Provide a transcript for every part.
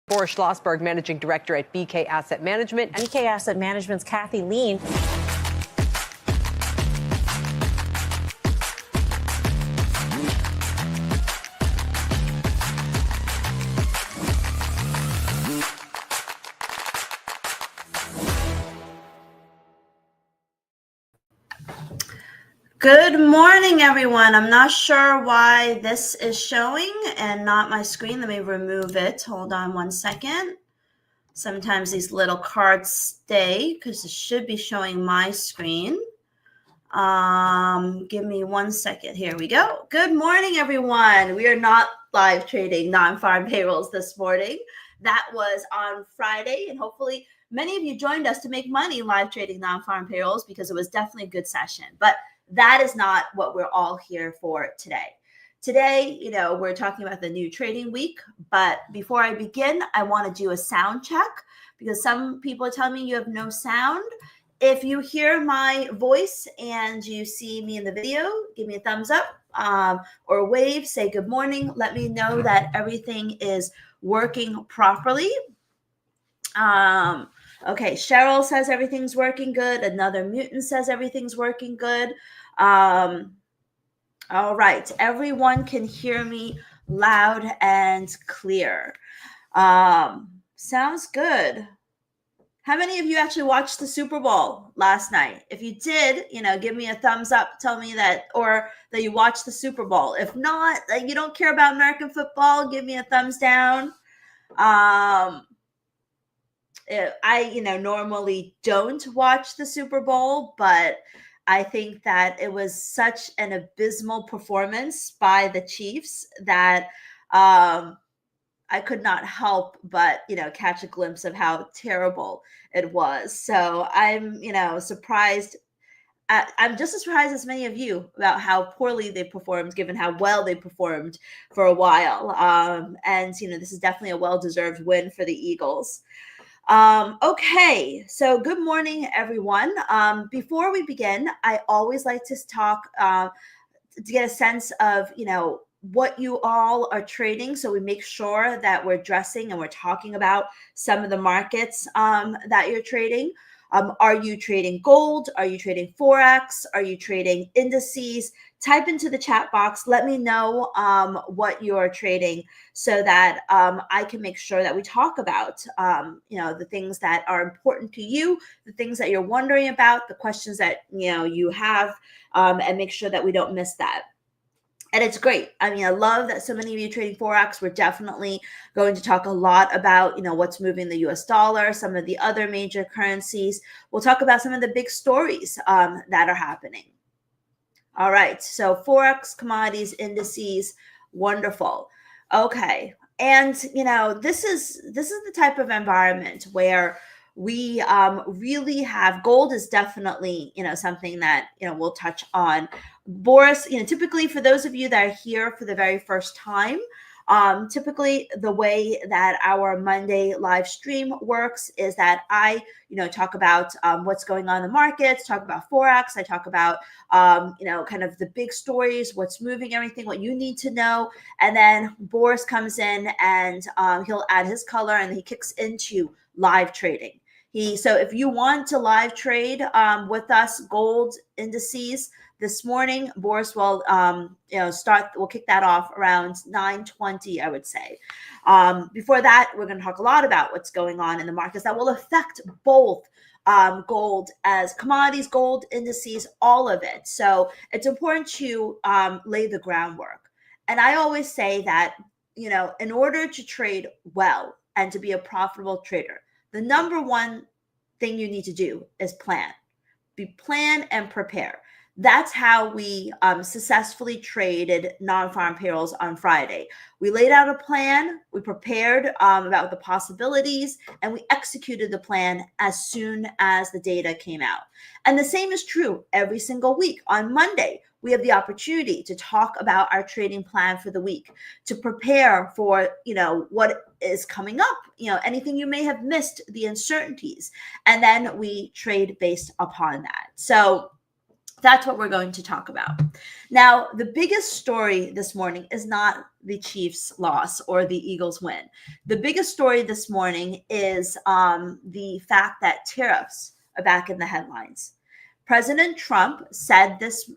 Boris Schlossberg, Managing Director at BK Asset Management. BK Asset Management's Kathy Lien. Good morning, everyone. I'm not sure why this is showing and not my screen. Let me remove it. Hold on one second. Sometimes these little cards stay because it should be showing my screen. Give me 1 second. Here we go. Good morning, everyone. We are not live trading non-farm payrolls this morning. That was on Friday, and hopefully many of you joined us to make money live trading non-farm payrolls because it was definitely a good session. But that is not what we're all here for today. Today, we're talking about the new trading week. But before I begin, I want to do a sound check because some people are telling me you have no sound. If you hear my voice and you see me in the video, give me a thumbs up or wave, say good morning. Let me know that everything is working properly. Okay, Cheryl says everything's working good. Another mutant says everything's working good. All right, everyone can hear me loud and clear. Sounds good. How many of you actually watched the Super Bowl last night? If you did, give me a thumbs up. Tell me that, or that you watched the Super Bowl. If not, that you don't care about American football, give me a thumbs down. I normally don't watch the Super Bowl, but I think that it was such an abysmal performance by the Chiefs that I could not help but, catch a glimpse of how terrible it was. So I'm, surprised. I'm just as surprised as many of you about how poorly they performed, given how well they performed for a while. And this is definitely a well-deserved win for the Eagles. Okay, so good morning, everyone. Before we begin, I always like to talk to get a sense of, what you all are trading, so we make sure that we're addressing and we're talking about some of the markets that you're trading. Are you trading gold? Are you trading forex? Are you trading indices? Type into the chat box. Let me know what you're trading so that I can make sure that we talk about the things that are important to you, the things that you're wondering about, the questions that you have, and make sure that we don't miss that. And it's great. I mean, I love that so many of you trading forex. We're definitely going to talk a lot about what's moving the US dollar, some of the other major currencies. We'll talk about some of the big stories that are happening. All right, so forex, commodities, indices, wonderful. Okay, and this is the type of environment where we really have gold is definitely something that we'll touch on. Boris, typically for those of you that are here for the very first time, typically the way that our Monday live stream works is that I talk about what's going on in the markets, talk about forex, I talk about kind of the big stories, what's moving, everything, what you need to know, and then Boris comes in and he'll add his color and he kicks into live trading. So if you want to live trade with us, gold indices this morning, Boris will we'll kick that off around 9:20, I would say. Before that, we're going to talk a lot about what's going on in the markets that will affect both gold as commodities, gold indices, all of it. So it's important to lay the groundwork. And I always say that in order to trade well and to be a profitable trader, the number one thing you need to do is plan. Plan and prepare. That's how we successfully traded non-farm payrolls on Friday. We laid out a plan, we prepared about the possibilities, and we executed the plan as soon as the data came out. And the same is true every single week. On Monday, we have the opportunity to talk about our trading plan for the week, to prepare for what is coming up, anything you may have missed, the uncertainties, and then we trade based upon that. So that's what we're going to talk about. Now, the biggest story this morning is not the Chiefs' loss or the Eagles' win. The biggest story this morning is the fact that tariffs are back in the headlines. President Trump said this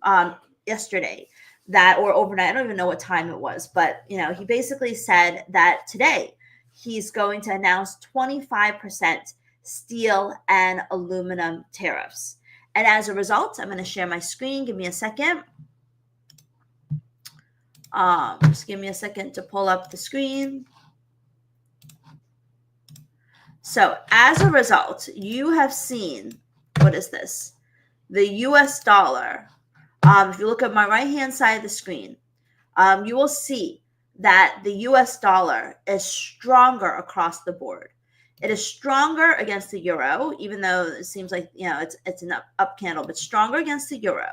yesterday or overnight, I don't even know what time it was, but he basically said that today he's going to announce 25% steel and aluminum tariffs. And as a result, I'm going to share my screen. Give me a second. Just give me a second to pull up the screen. So as a result, you have seen, what is this? The US dollar. If you look at my right-hand side of the screen, you will see that the US dollar is stronger across the board. It is stronger against the euro, even though it seems like it's an up candle, but stronger against the euro.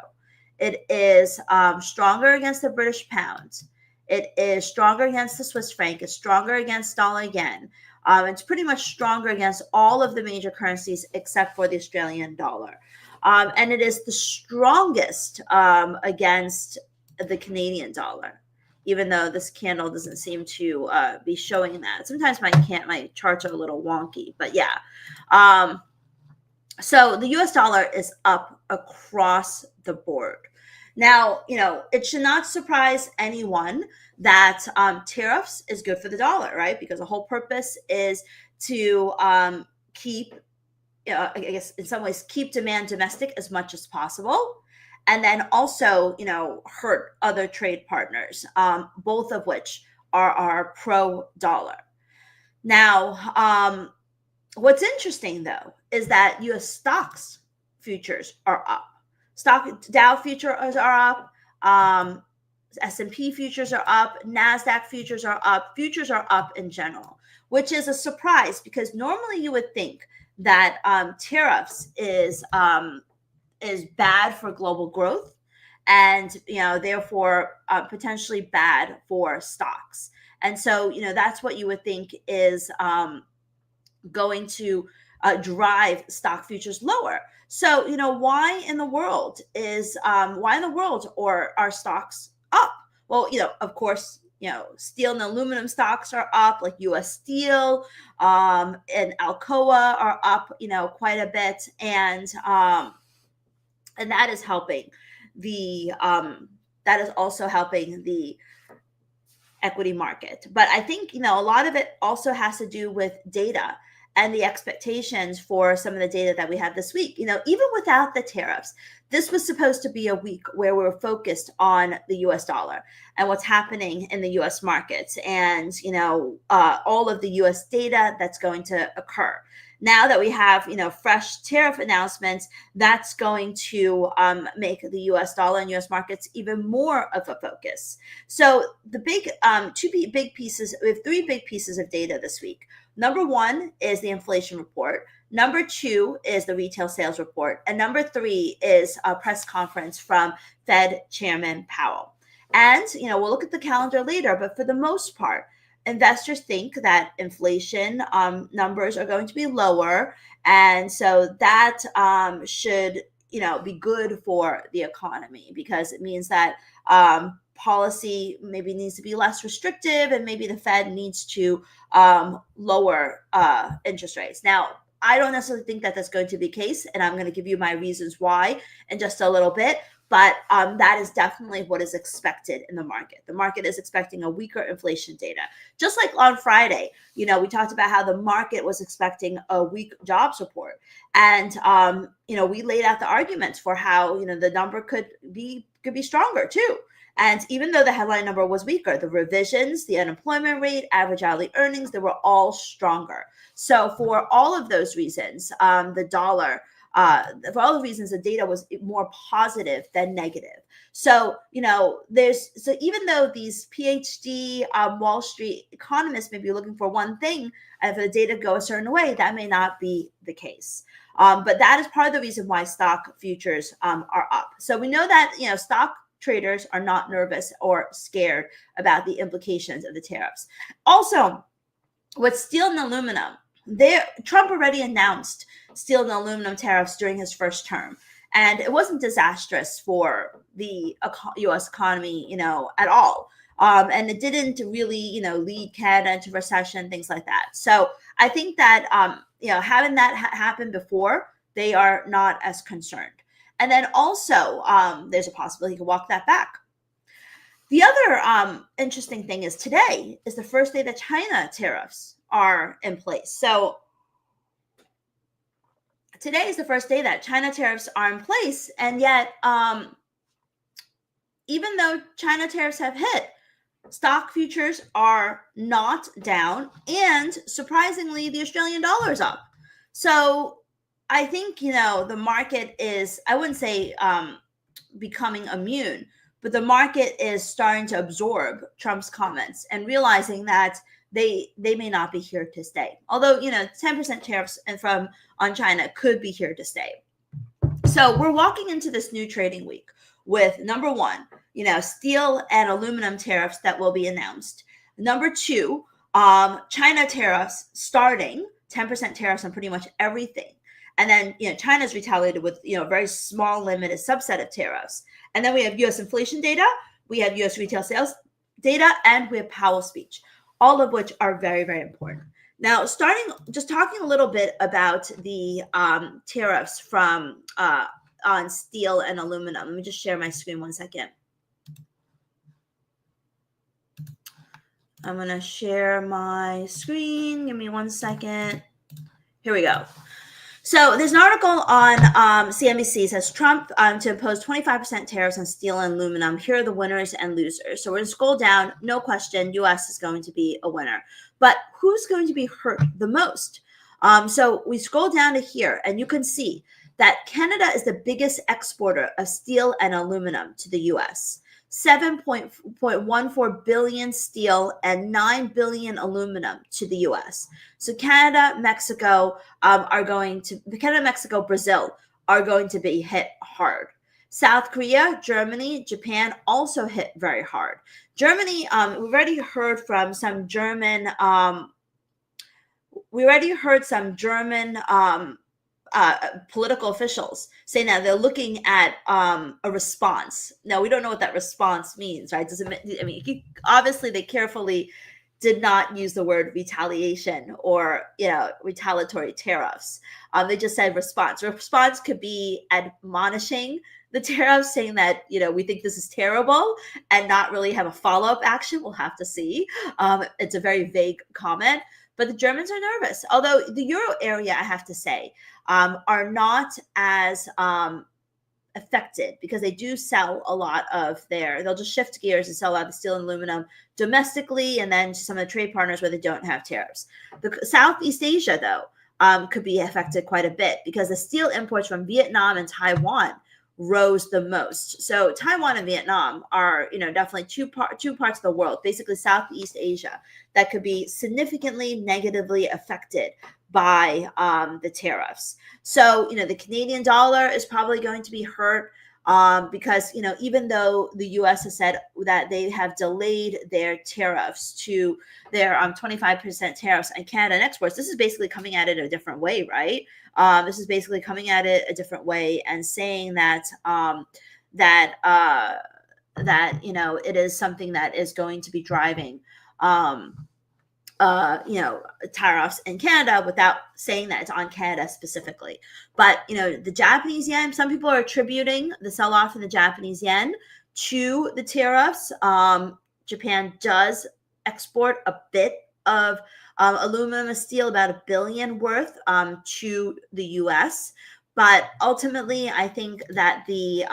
It is stronger against the British pound. It is stronger against the Swiss franc. It's stronger against dollar yen. It's pretty much stronger against all of the major currencies except for the Australian dollar. And it is the strongest against the Canadian dollar, even though this candle doesn't seem to be showing that. Sometimes my charts are a little wonky, but yeah. So the US dollar is up across the board. Now, it should not surprise anyone that tariffs is good for the dollar, right? Because the whole purpose is to keep, I guess in some ways, keep demand domestic as much as possible. And then also, hurt other trade partners, both of which are pro-dollar. Now, what's interesting, though, is that U.S. stocks futures are up. Dow futures are up. S&P futures are up. NASDAQ futures are up. Futures are up in general, which is a surprise because normally you would think that tariffs is bad for global growth and therefore potentially bad for stocks. And so that's what you would think is going to drive stock futures lower. So why in the world are stocks up? Well, of course steel and aluminum stocks are up, like U.S. Steel and Alcoa are up, quite a bit, and that is helping that is also helping the equity market. But I think, a lot of it also has to do with data and the expectations for some of the data that we had this week. Even without the tariffs, this was supposed to be a week where we were focused on the US dollar and what's happening in the US markets and, all of the US data that's going to occur. Now that we have, fresh tariff announcements, that's going to make the U.S. dollar and U.S. markets even more of a focus. So the big we have three big pieces of data this week. Number one is the inflation report. Number two is the retail sales report. And number three is a press conference from Fed Chairman Powell. And, we'll look at the calendar later, but for the most part, investors think that inflation numbers are going to be lower, and so that should be good for the economy, because it means that policy maybe needs to be less restrictive, and maybe the Fed needs to lower interest rates. Now, I don't necessarily think that that's going to be the case, and I'm going to give you my reasons why in just a little bit. But that is definitely what is expected in the market. The market is expecting a weaker inflation data. Just like on Friday, we talked about how the market was expecting a weak jobs report. And, we laid out the arguments for how, the number could be stronger too. And even though the headline number was weaker, the revisions, the unemployment rate, average hourly earnings, they were all stronger. So for all of those reasons, the dollar, for all the reasons, the data was more positive than negative. So, so even though these PhD Wall Street economists may be looking for one thing, and if the data go a certain way, that may not be the case. But that is part of the reason why stock futures are up. So we know that, stock traders are not nervous or scared about the implications of the tariffs. Also, with steel and aluminum, Trump already announced steel and aluminum tariffs during his first term, and it wasn't disastrous for the U.S. economy, at all. And it didn't really, lead Canada into recession, things like that. So I think that, having that happen before, they are not as concerned. And then also, there's a possibility he could walk that back. The other interesting thing is today is the first day that China tariffs are in place. So today is the first day that China tariffs are in place. And yet, even though China tariffs have hit, stock futures are not down. And surprisingly, the Australian dollar is up. So I think, the market is, I wouldn't say becoming immune, but the market is starting to absorb Trump's comments and realizing that they may not be here to stay. Although, 10% tariffs on China could be here to stay. So we're walking into this new trading week with, number one, steel and aluminum tariffs that will be announced. Number two, China tariffs starting 10% tariffs on pretty much everything. And then, China's retaliated with, a very small limited subset of tariffs. And then we have U.S. inflation data, we have U.S. retail sales data, and we have Powell's speech, all of which are very, very important. Now, talking a little bit about the tariffs from on steel and aluminum. Let me just share my screen one second. I'm going to share my screen. Give me 1 second. Here we go. So there's an article on CNBC says Trump to impose 25% tariffs on steel and aluminum. Here are the winners and losers. So we're going to scroll down. No question, U.S. is going to be a winner. But who's going to be hurt the most? So we scroll down to here, and you can see that Canada is the biggest exporter of steel and aluminum to the U.S. 7.14 billion steel and 9 billion aluminum to the U.S. So Canada, Mexico, Brazil are going to be hit hard. South Korea, Germany, Japan also hit very hard. Germany, we've already heard from some German political officials saying that they're looking at a response. Now, we don't know what that response means, right? Does it? I mean, obviously they carefully did not use the word retaliation or retaliatory tariffs. They just said response. Response could be admonishing the tariffs, saying that we think this is terrible, and not really have a follow-up action. We'll have to see. It's a very vague comment. But the Germans are nervous. Although the Euro area, I have to say, are not as affected, because they do sell a lot of they'll just shift gears and sell a lot of the steel and aluminum domestically, and then to some of the trade partners where they don't have tariffs. The Southeast Asia, though, could be affected quite a bit, because the steel imports from Vietnam and Taiwan rose the most. So Taiwan and Vietnam are, definitely two parts of the world, basically Southeast Asia, that could be significantly negatively affected by the tariffs. So, the Canadian dollar is probably going to be hurt because, even though the U.S. has said that they have delayed their tariffs to their 25% tariffs on Canada exports, this is basically coming at it a different way, right? This is basically coming at it a different way and saying that it is something that is going to be driving tariffs in Canada, without saying that it's on Canada specifically. But the Japanese yen, some people are attributing the sell-off in the Japanese yen to the tariffs. Japan does export a bit of aluminum and steel, about $1 billion worth, to the U.S. But ultimately, I think that the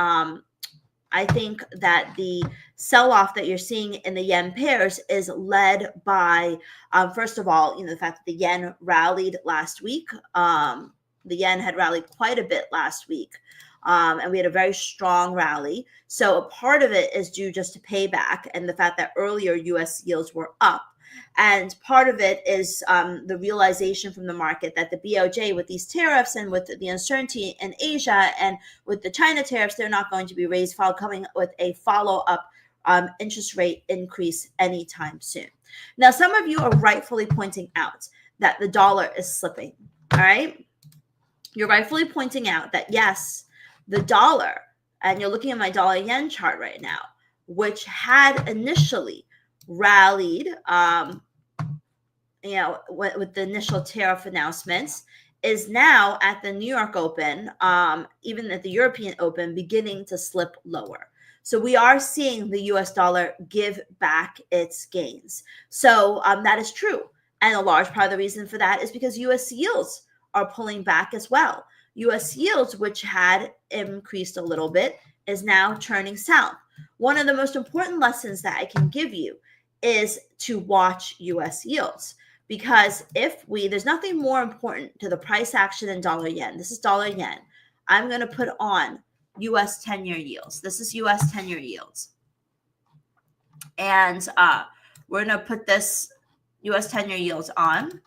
sell-off that you're seeing in the yen pairs is led by, first of all, the fact that the yen rallied last week. The yen had rallied quite a bit last week, and we had a very strong rally. So a part of it is due just to payback and the fact that earlier U.S. yields were up. And part of it is the realization from the market that the BOJ, with these tariffs and with the uncertainty in Asia and with the China tariffs, they're not going to be raised, coming with a follow-up interest rate increase anytime soon. Now, some of you are rightfully pointing out that the dollar is slipping, all right? You're rightfully pointing out that, yes, the dollar, and you're looking at my dollar yen chart right now, which had initially rallied, with the initial tariff announcements, is now at the New York Open, even at the European Open, beginning to slip lower. So we are seeing the US dollar give back its gains. So that is true. And a large part of the reason for that is because US yields are pulling back as well. US yields, which had increased a little bit, is now turning south. One of the most important lessons that I can give you is to watch US yields, because there's nothing more important to the price action than dollar yen. This is dollar yen. I'm going to put on US 10-year yields. This is US 10-year yields. And we're going to put this US 10-year yields on.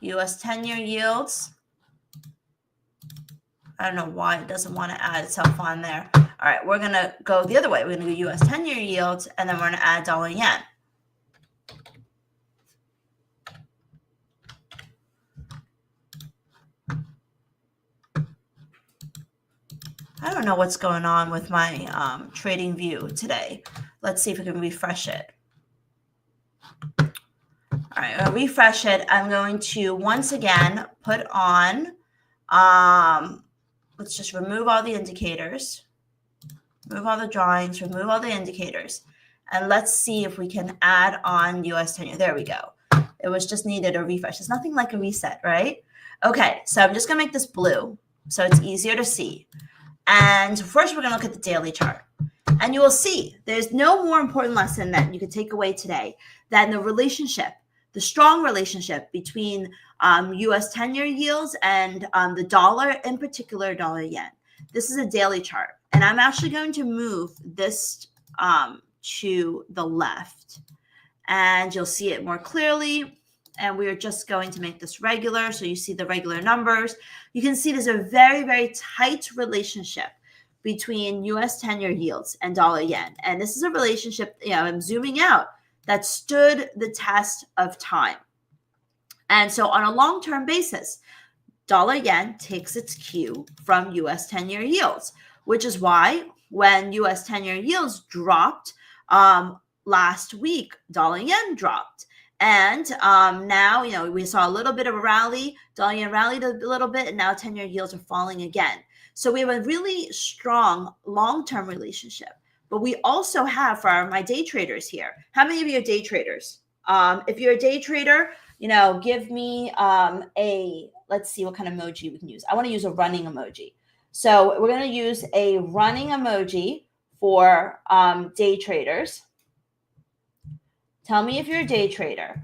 US 10-year yields. I don't know why it doesn't want to add itself on there. All right, we're going to go the other way. We're going to go US 10-year yields, and then we're going to add dollar yen. I don't know what's going on with my trading view today. Let's see if we can refresh it. All right, I'm going to refresh it. I'm going to once again put on, let's just remove all the indicators, remove all the drawings, remove all the indicators, and let's see if we can add on US 10-year. There we go. It was just needed a refresh. It's nothing like a reset, right? Okay, so I'm just going to make this blue so it's easier to see. And first, we're going to look at the daily chart. And you will see there's no more important lesson that you could take away today than the relationship, the strong relationship between US 10-year yields and the dollar, in particular, dollar yen. This is a daily chart. And I'm actually going to move this to the left. And you'll see it more clearly. And we're just going to make this regular. So you see the regular numbers. You can see there's a very, very tight relationship between US 10-year yields and dollar yen. And this is a relationship, I'm zooming out, that stood the test of time. And so on a long-term basis, dollar yen takes its cue from US 10-year yields, which is why when US 10-year yields dropped last week, dollar yen dropped. And now, we saw a little bit of a rally. Dollar yen rallied a little bit, and now 10-year yields are falling again. So we have a really strong long-term relationship. But we also have, for my day traders here, how many of you are day traders? If you're a day trader, give me let's see what kind of emoji we can use. I want to use a running emoji. So we're going to use a running emoji for day traders. Tell me if you're a day trader.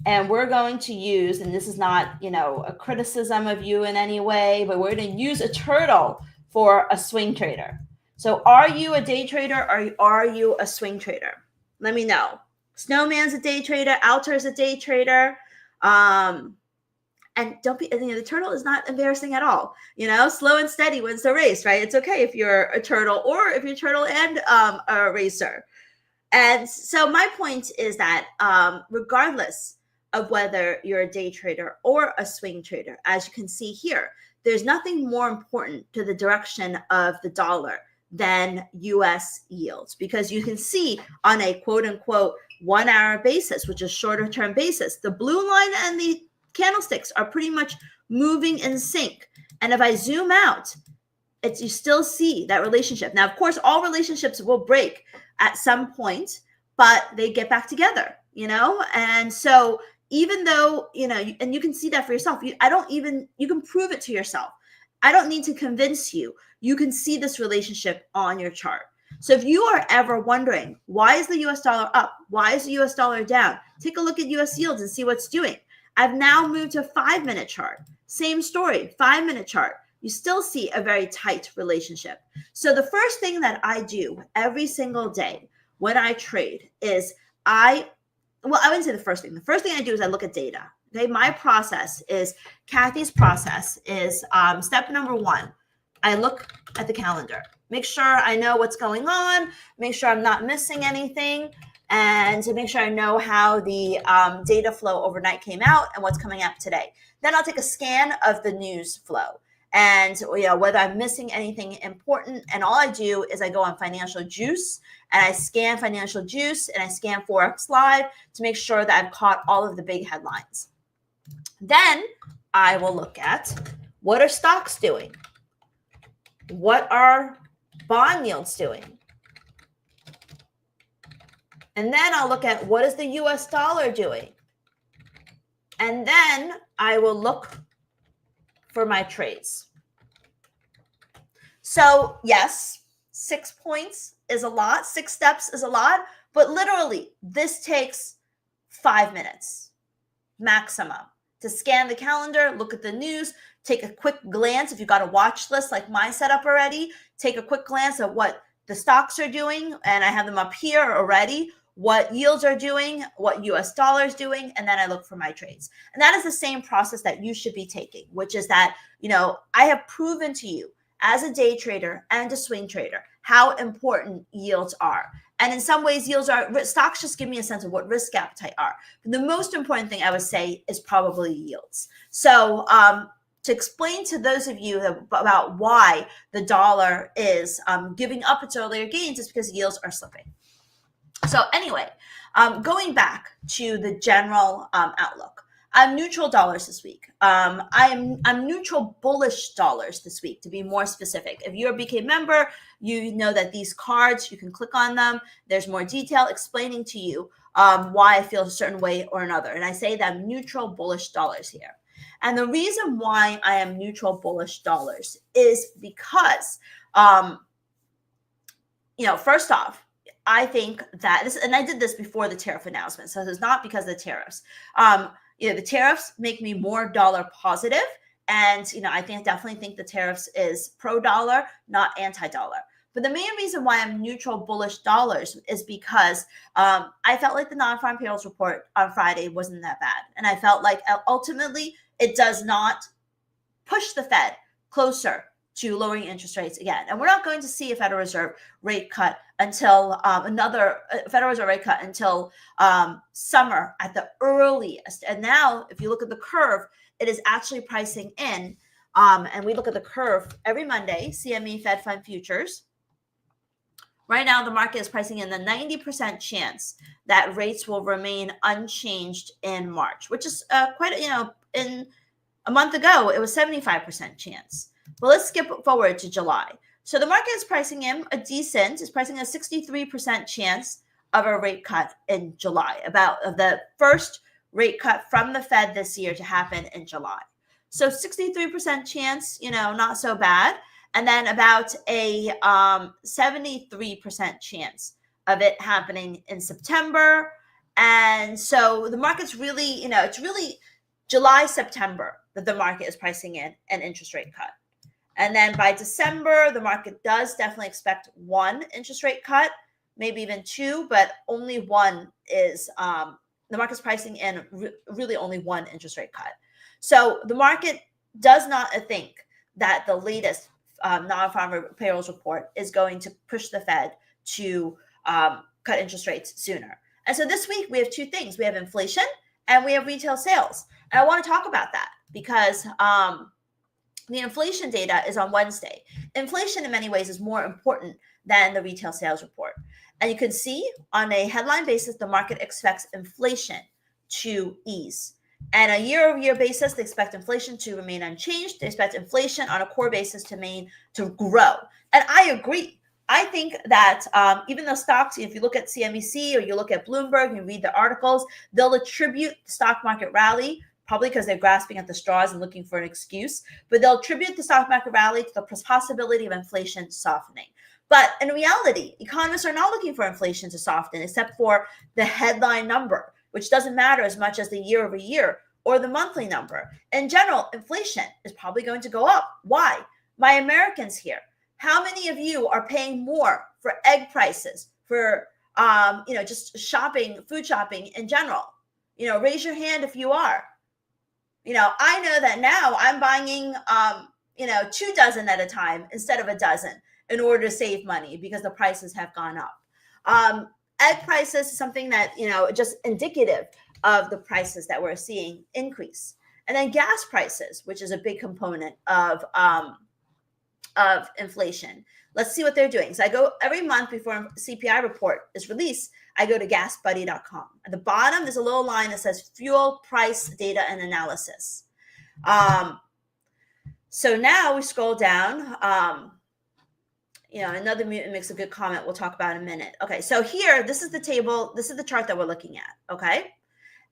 And we're going to use, and this is not, a criticism of you in any way, but we're going to use a turtle for a swing trader. So are you a day trader or are you a swing trader? Let me know. Snowman's a day trader. Alter's a day trader. And don't be, the turtle is not embarrassing at all. Slow and steady wins the race, right? It's okay if you're a turtle or if you're a turtle and a racer. And so my point is that regardless of whether you're a day trader or a swing trader, as you can see here, there's nothing more important to the direction of the dollar than US yields, because you can see on a quote unquote 1 hour basis, which is shorter term basis, the blue line and the candlesticks are pretty much moving in sync. And if I zoom out, you still see that relationship. Now, of course, all relationships will break at some point, but they get back together, and so even though, and you can see that for yourself, you can prove it to yourself. I don't need to convince you. You can see this relationship on your chart. So if you are ever wondering, why is the US dollar up? Why is the US dollar down? Take a look at US yields and see what's doing. I've now moved to a 5-minute chart. Same story, 5-minute chart. You still see a very tight relationship. So the first thing that I do every single day when I trade is I wouldn't say the first thing. The first thing I do is I look at data. Okay, my process is, Kathy's process is step number 1. I look at the calendar, make sure I know what's going on, make sure I'm not missing anything, and to make sure I know how the data flow overnight came out and what's coming up today. Then I'll take a scan of the news flow and whether I'm missing anything important. And all I do is I go on Financial Juice and I scan Financial Juice and I scan Forex Live to make sure that I've caught all of the big headlines. Then I will look at, what are stocks doing? What are bond yields doing? And then I'll look at, what is the US dollar doing? And then I will look for my trades. So yes, 6 points is a lot, 6 steps is a lot, but literally this takes 5 minutes maximum to scan the calendar, look at the news, take a quick glance. If you've got a watch list like mine set up already, take a quick glance at what the stocks are doing, and I have them up here already, what yields are doing, what US dollar is doing, and then I look for my trades. And that is the same process that you should be taking, which is that, I have proven to you as a day trader and a swing trader how important yields are. And in some ways, stocks just give me a sense of what risk appetite are. But the most important thing I would say is probably yields. So to explain to those of you about why the dollar is giving up its earlier gains is because yields are slipping. So anyway, going back to the general outlook, I'm neutral dollars this week. I'm neutral bullish dollars this week, to be more specific. If you're a BK member, you know that these cards, you can click on them. There's more detail explaining to you why I feel a certain way or another. And I say that I'm neutral bullish dollars here. And the reason why I am neutral bullish dollars is because, first off, I think that this, and I did this before the tariff announcement, so it's not because of the tariffs. The tariffs make me more dollar positive, and I definitely think the tariffs is pro-dollar, not anti-dollar. But the main reason why I'm neutral bullish dollars is because I felt like the non-farm payrolls report on Friday wasn't that bad, and I felt like ultimately it does not push the Fed closer to lowering interest rates again. And we're not going to see a Federal Reserve rate cut until Federal Reserve rate cut until summer at the earliest. And now, if you look at the curve, it is actually pricing in. And we look at the curve every Monday, CME Fed Fund futures. Right now, the market is pricing in the 90% chance that rates will remain unchanged in March, which is quite, in a month ago, it was 75% chance. But let's skip forward to July. So the market is pricing in it's pricing a 63% chance of a rate cut in July, about the first rate cut from the Fed this year to happen in July. So 63% chance, not so bad. And then about a 73% chance of it happening in September. And so the market's really, it's really July, September that the market is pricing in an interest rate cut. And then by December, the market does definitely expect one interest rate cut, maybe even two, but only one is, the market's pricing in really only one interest rate cut. So the market does not think that the latest non-farm payrolls report is going to push the Fed to cut interest rates sooner. And so this week we have two things. We have inflation and we have retail sales. And I want to talk about that because the inflation data is on Wednesday. Inflation in many ways is more important than the retail sales report. And you can see on a headline basis, the market expects inflation to ease. And a year-over-year basis, they expect inflation to remain unchanged. They expect inflation on a core basis to grow. And I agree. I think that even though stocks, if you look at CNBC or you look at Bloomberg, you read the articles, they'll attribute the stock market rally, probably because they're grasping at the straws and looking for an excuse, but they'll attribute the stock market rally to the possibility of inflation softening. But in reality, economists are not looking for inflation to soften, except for the headline number, which doesn't matter as much as the year over year or the monthly number. In general, inflation is probably going to go up. Why? My Americans here, how many of you are paying more for egg prices, for just shopping, food shopping in general? Raise your hand if you are. I know that now I'm buying 2 dozen at a time instead of a dozen in order to save money because the prices have gone up. Egg prices is something that, just indicative of the prices that we're seeing increase. And then gas prices, which is a big component of inflation. Let's see what they're doing. So I go every month before CPI report is released, I go to gasbuddy.com. At the bottom, there's a little line that says fuel price data and analysis. So now we scroll down. Another mutant makes a good comment we'll talk about in a minute. Okay, so here, this is the table. This is the chart that we're looking at, okay?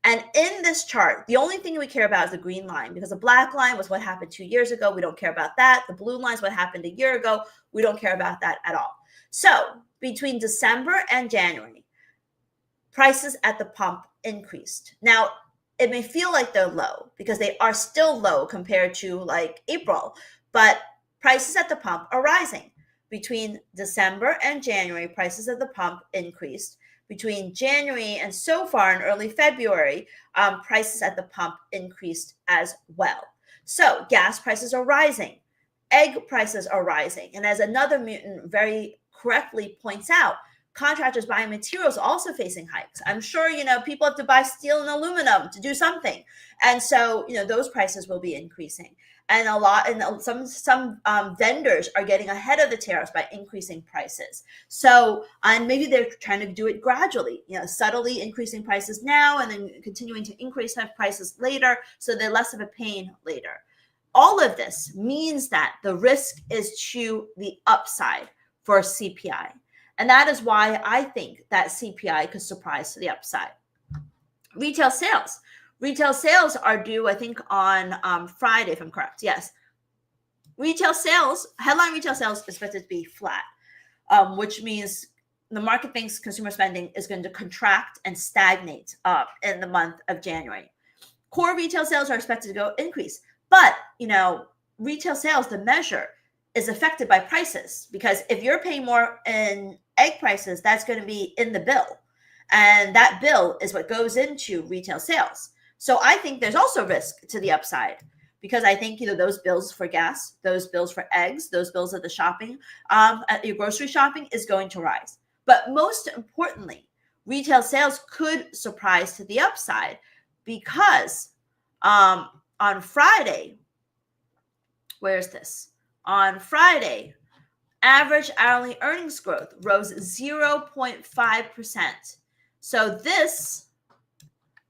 And in this chart, the only thing we care about is the green line because the black line was what happened 2 years ago. We don't care about that. The blue line is what happened a year ago. We don't care about that at all. So between December and January, prices at the pump increased. Now, it may feel like they're low because they are still low compared to like April, but prices at the pump are rising. Between December and January, prices at the pump increased. Between January and so far in early February, prices at the pump increased as well. So gas prices are rising. Egg prices are rising. And as another mutant very correctly points out, contractors buying materials also facing hikes. I'm sure, people have to buy steel and aluminum to do something. And so, those prices will be increasing. And some vendors are getting ahead of the tariffs by increasing prices. So, and maybe they're trying to do it gradually, subtly increasing prices now and then continuing to increase prices later so they're less of a pain later. All of this means that the risk is to the upside for CPI. And that is why I think that CPI could surprise to the upside. Retail sales. Retail sales are due, I think, on Friday, if I'm correct. Yes. Retail sales, headline retail sales is expected to be flat, which means the market thinks consumer spending is going to contract and stagnate in the month of January. Core retail sales are expected to increase. But, retail sales, the measure, is affected by prices because if you're paying more in egg prices, that's going to be in the bill. And that bill is what goes into retail sales. So I think there's also risk to the upside. because I think, those bills for gas, those bills for eggs, those bills at the shopping, at your grocery shopping is going to rise. But most importantly, retail sales could surprise to the upside because on Friday, where's this? On Friday, average hourly earnings growth rose 0.5%. So this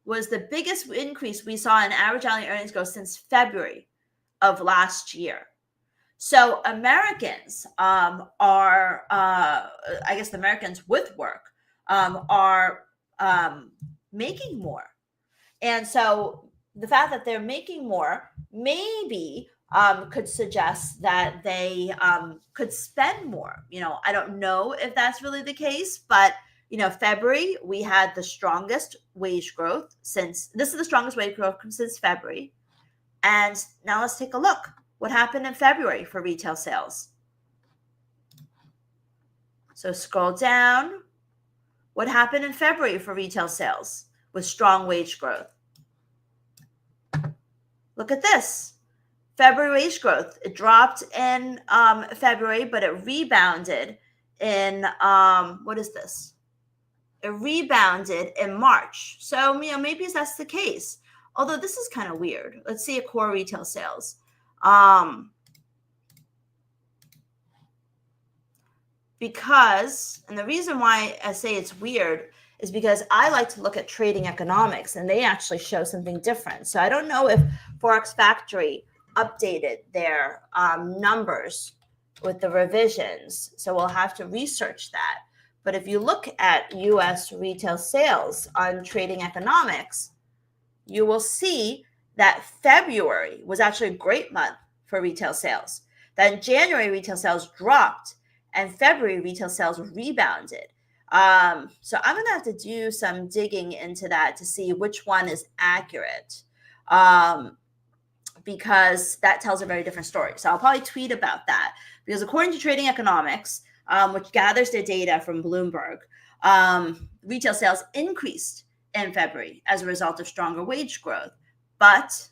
was the biggest increase we saw in average hourly earnings growth since February of last year. So Americans are, I guess the Americans with work are making more. And so the fact that they're making more maybe could suggest that they could spend more. I don't know if that's really the case, but February, we had the strongest wage growth since February. And now let's take a look. What happened in February for retail sales? So scroll down. What happened in February for retail sales with strong wage growth? Look at this. February wage growth. It dropped in February, but it rebounded in, what is this? It rebounded in March. So, maybe that's the case. Although this is kind of weird. Let's see a core retail sales. Because, and the reason why I say it's weird is because I like to look at trading economics, and they actually show something different. So I don't know if Forex Factory updated their numbers with the revisions. So we'll have to research that. But if you look at U.S. retail sales on trading economics, you will see that February was actually a great month for retail sales. Then January retail sales dropped, and February retail sales rebounded. So I'm going to have to do some digging into that to see which one is accurate, because that tells a very different story. So I'll probably tweet about that, because according to Trading Economics, which gathers their data from Bloomberg, retail sales increased in February as a result of stronger wage growth. But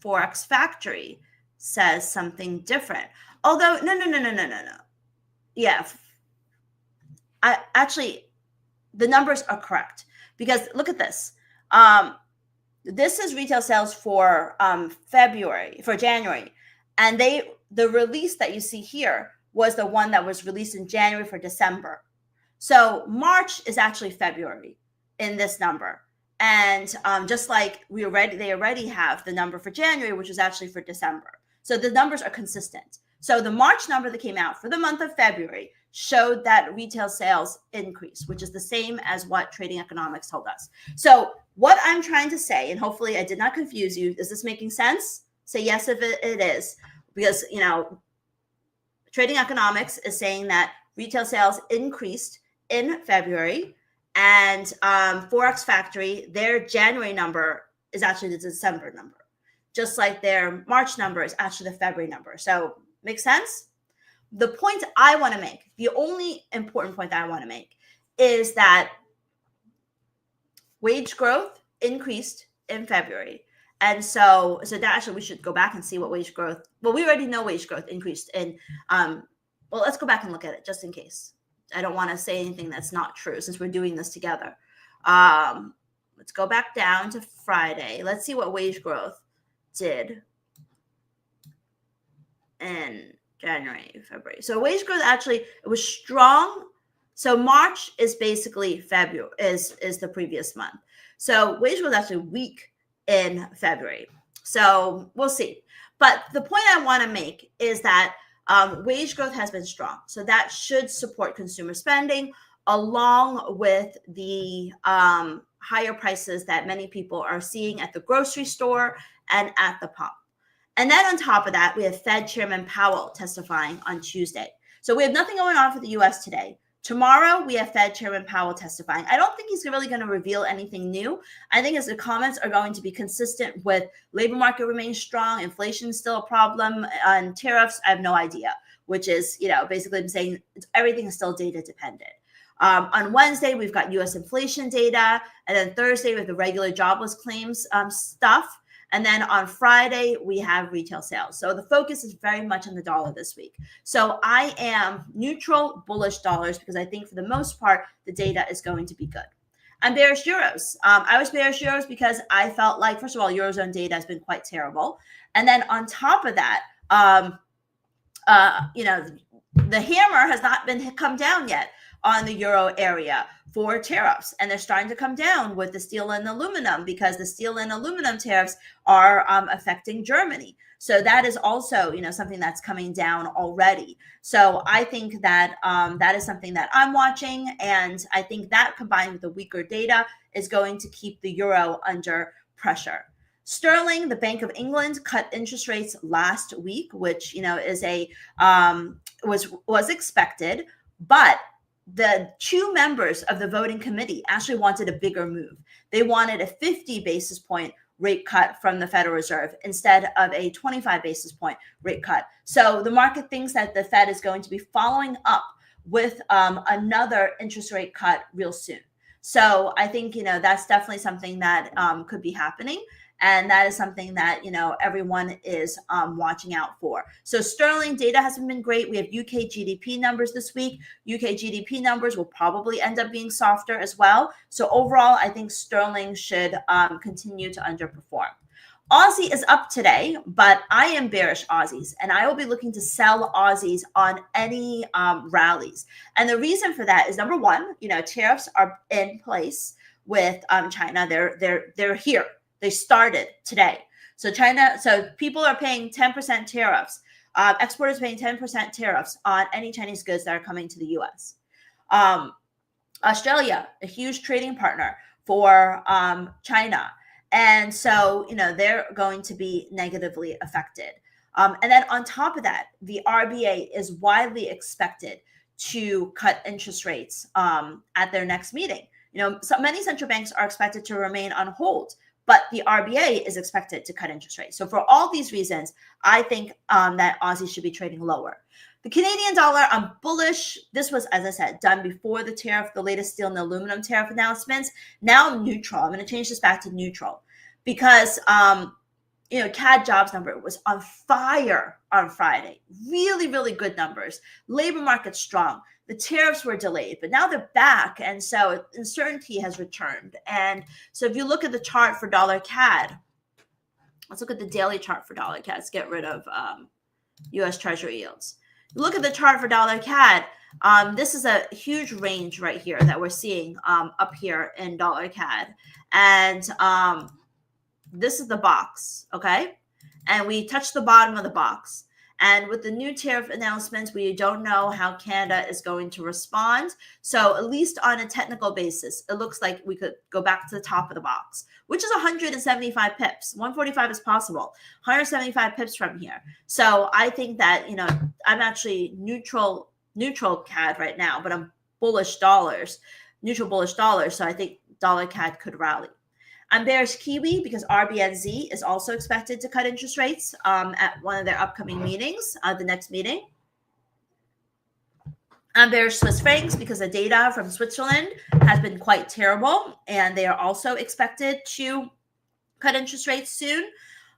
Forex Factory says something different. Although, no. Yeah, the numbers are correct, because look at this. This is retail sales for January, and the release that you see here was the one that was released in January for December. So March is actually February in this number, and just like they already have the number for January, which is actually for December. So the numbers are consistent. So the March number that came out for the month of February showed that retail sales increased, which is the same as what Trading Economics told us. So what I'm trying to say, and hopefully I did not confuse you, is this making sense? Say yes if it is, because Trading Economics is saying that retail sales increased in February, and Forex Factory, their January number is actually the December number, just like their March number is actually the February number. So make sense? The point I want to make, the only important point that I want to make, is that wage growth increased in February. And so that actually we should go back and see what wage growth, well, we already know wage growth increased in, well, let's go back and look at it just in case. I don't want to say anything that's not true since we're doing this together. Let's go back down to Friday. Let's see what wage growth did in January, February. So wage growth actually, it was strong. So March is basically February, is the previous month. So wage growth actually weak in February. So we'll see. But the point I want to make is that wage growth has been strong. So that should support consumer spending, along with the higher prices that many people are seeing at the grocery store and at the pump. And then on top of that, we have Fed Chairman Powell testifying on Tuesday. So we have nothing going on for the U.S. today. Tomorrow, we have Fed Chairman Powell testifying. I don't think he's really going to reveal anything new. I think his comments are going to be consistent with labor market remains strong, inflation is still a problem, and tariffs, I have no idea, which is, basically saying everything is still data dependent. On Wednesday, we've got U.S. inflation data, and then Thursday with the regular jobless claims stuff. And then on Friday, we have retail sales. So the focus is very much on the dollar this week. So I am neutral, bullish dollars, because I think for the most part, the data is going to be good. I'm bearish euros. I was bearish euros because I felt like, first of all, Eurozone data has been quite terrible. And then on top of that, the hammer has not been come down yet on the euro area for tariffs, and they're starting to come down with the steel and aluminum, because the steel and aluminum tariffs are affecting Germany. So that is also, something that's coming down already. So I think that that is something that I'm watching, and I think that combined with the weaker data is going to keep the euro under pressure. Sterling, the Bank of England cut interest rates last week, which is was expected, but the two members of the voting committee actually wanted a bigger move. They wanted a 50 basis point rate cut from the Federal Reserve instead of a 25 basis point rate cut. So the market thinks that the Fed is going to be following up with another interest rate cut real soon. So I think, that's definitely something that could be happening. And that is something that, everyone is watching out for. So sterling data hasn't been great. We have UK GDP numbers this week. UK GDP numbers will probably end up being softer as well. So overall, I think sterling should continue to underperform. Aussie is up today, but I am bearish Aussies, and I will be looking to sell Aussies on any rallies. And the reason for that is, number one, tariffs are in place with China. They're here. They started today. So people are paying 10% tariffs. Exporters paying 10% tariffs on any Chinese goods that are coming to the U.S. Australia, a huge trading partner for China. And so, they're going to be negatively affected. And then on top of that, the RBA is widely expected to cut interest rates at their next meeting. So many central banks are expected to remain on hold, but the RBA is expected to cut interest rates. So for all these reasons, I think that Aussie should be trading lower. The Canadian dollar, I'm bullish. This was, as I said, done before the latest steel and aluminum tariff announcements. Now I'm neutral. I'm going to change this back to neutral because, CAD jobs number was on fire on Friday. Really, really good numbers. Labor market strong. The tariffs were delayed, but now they're back. And so uncertainty has returned. And so if you look at the chart for dollar CAD, let's look at the daily chart for dollar CAD. Let's get rid of U.S. Treasury yields. Look at the chart for dollar CAD. This is a huge range right here that we're seeing up here in dollar CAD. And this is the box, okay? And we touched the bottom of the box. And with the new tariff announcements, we don't know how Canada is going to respond. So at least on a technical basis, it looks like we could go back to the top of the box, which is 175 pips. 145 is possible. 175 pips from here. So I think that, I'm actually neutral CAD right now, but I'm bullish dollars, neutral bullish dollars. So I think dollar CAD could rally. I'm bearish Kiwi because RBNZ is also expected to cut interest rates at one of their upcoming meetings, the next meeting. I'm bearish Swiss francs because the data from Switzerland has been quite terrible, and they are also expected to cut interest rates soon.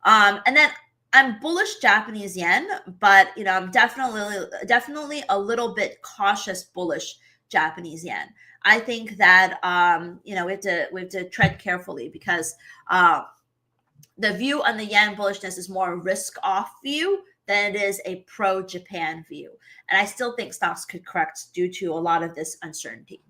And then I'm bullish Japanese yen, but I'm definitely a little bit cautious bullish Japanese yen. I think that we have to tread carefully because the view on the yen bullishness is more a risk-off view than it is a pro-Japan view. And I still think stocks could correct due to a lot of this uncertainty.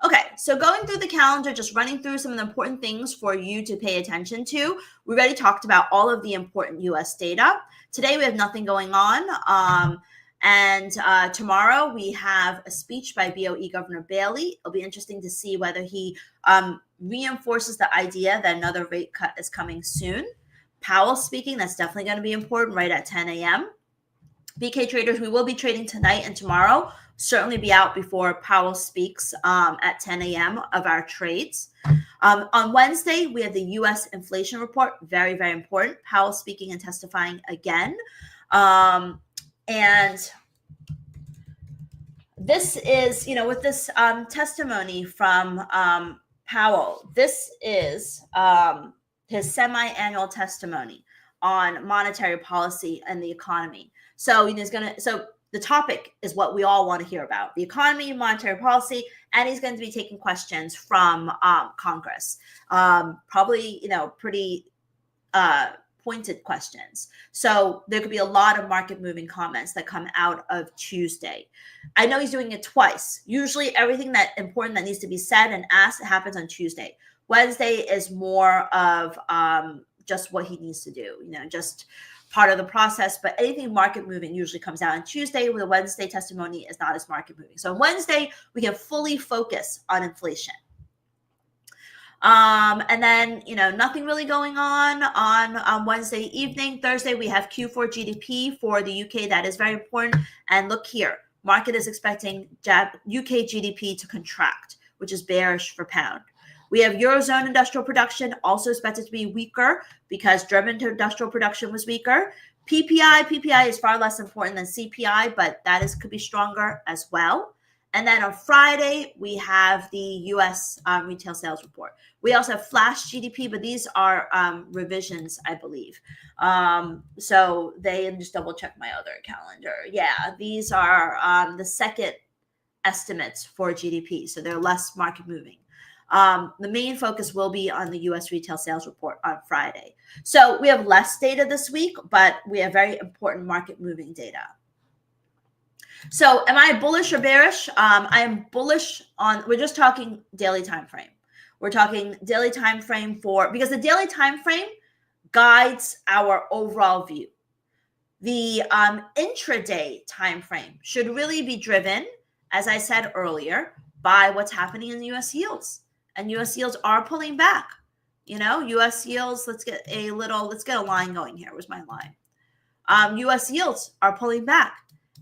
Okay, so going through the calendar, just running through some of the important things for you to pay attention to. We already talked about all of the important U.S. data. Today we have nothing going on. And tomorrow we have a speech by BOE Governor Bailey. It'll be interesting to see whether he reinforces the idea that another rate cut is coming soon. Powell speaking, that's definitely going to be important right at 10 a.m. BK traders, we will be trading tonight and tomorrow. Certainly be out before Powell speaks at 10 a.m. of our trades. On Wednesday, we have the U.S. inflation report. Very, very important. Powell speaking and testifying again. And this is, with this testimony from Powell, this is his semi-annual testimony on monetary policy and the economy. So so the topic is what we all want to hear about: the economy, monetary policy, and he's going to be taking questions from Congress. Probably, pretty pointed questions. So there could be a lot of market moving comments that come out of Tuesday. I know he's doing it twice. Usually everything that important that needs to be said and asked happens on Tuesday. Wednesday is more of just what he needs to do, just part of the process. But anything market moving usually comes out on Tuesday, where the Wednesday testimony is not as market moving. So on Wednesday, we can fully focus on inflation. And then, nothing really going on Wednesday evening. Thursday, we have Q4 GDP for the UK. That is very important. And look here, market is expecting UK GDP to contract, which is bearish for pound. We have Eurozone industrial production also expected to be weaker because German industrial production was weaker. PPI is far less important than CPI, but that could be stronger as well. And then on Friday, we have the U.S. Retail sales report. We also have flash GDP, but these are revisions, I believe. So just double check my other calendar. Yeah, these are the second estimates for GDP. So they're less market moving. The main focus will be on the U.S. retail sales report on Friday. So we have less data this week, but we have very important market moving data. So am I bullish or bearish? I am bullish we're just talking daily time frame. We're talking daily time frame because the daily time frame guides our overall view. The intraday time frame should really be driven, as I said earlier, by what's happening in the U.S. yields. And U.S. yields are pulling back. U.S. yields, let's get a line going here. Where's my line? U.S. yields are pulling back.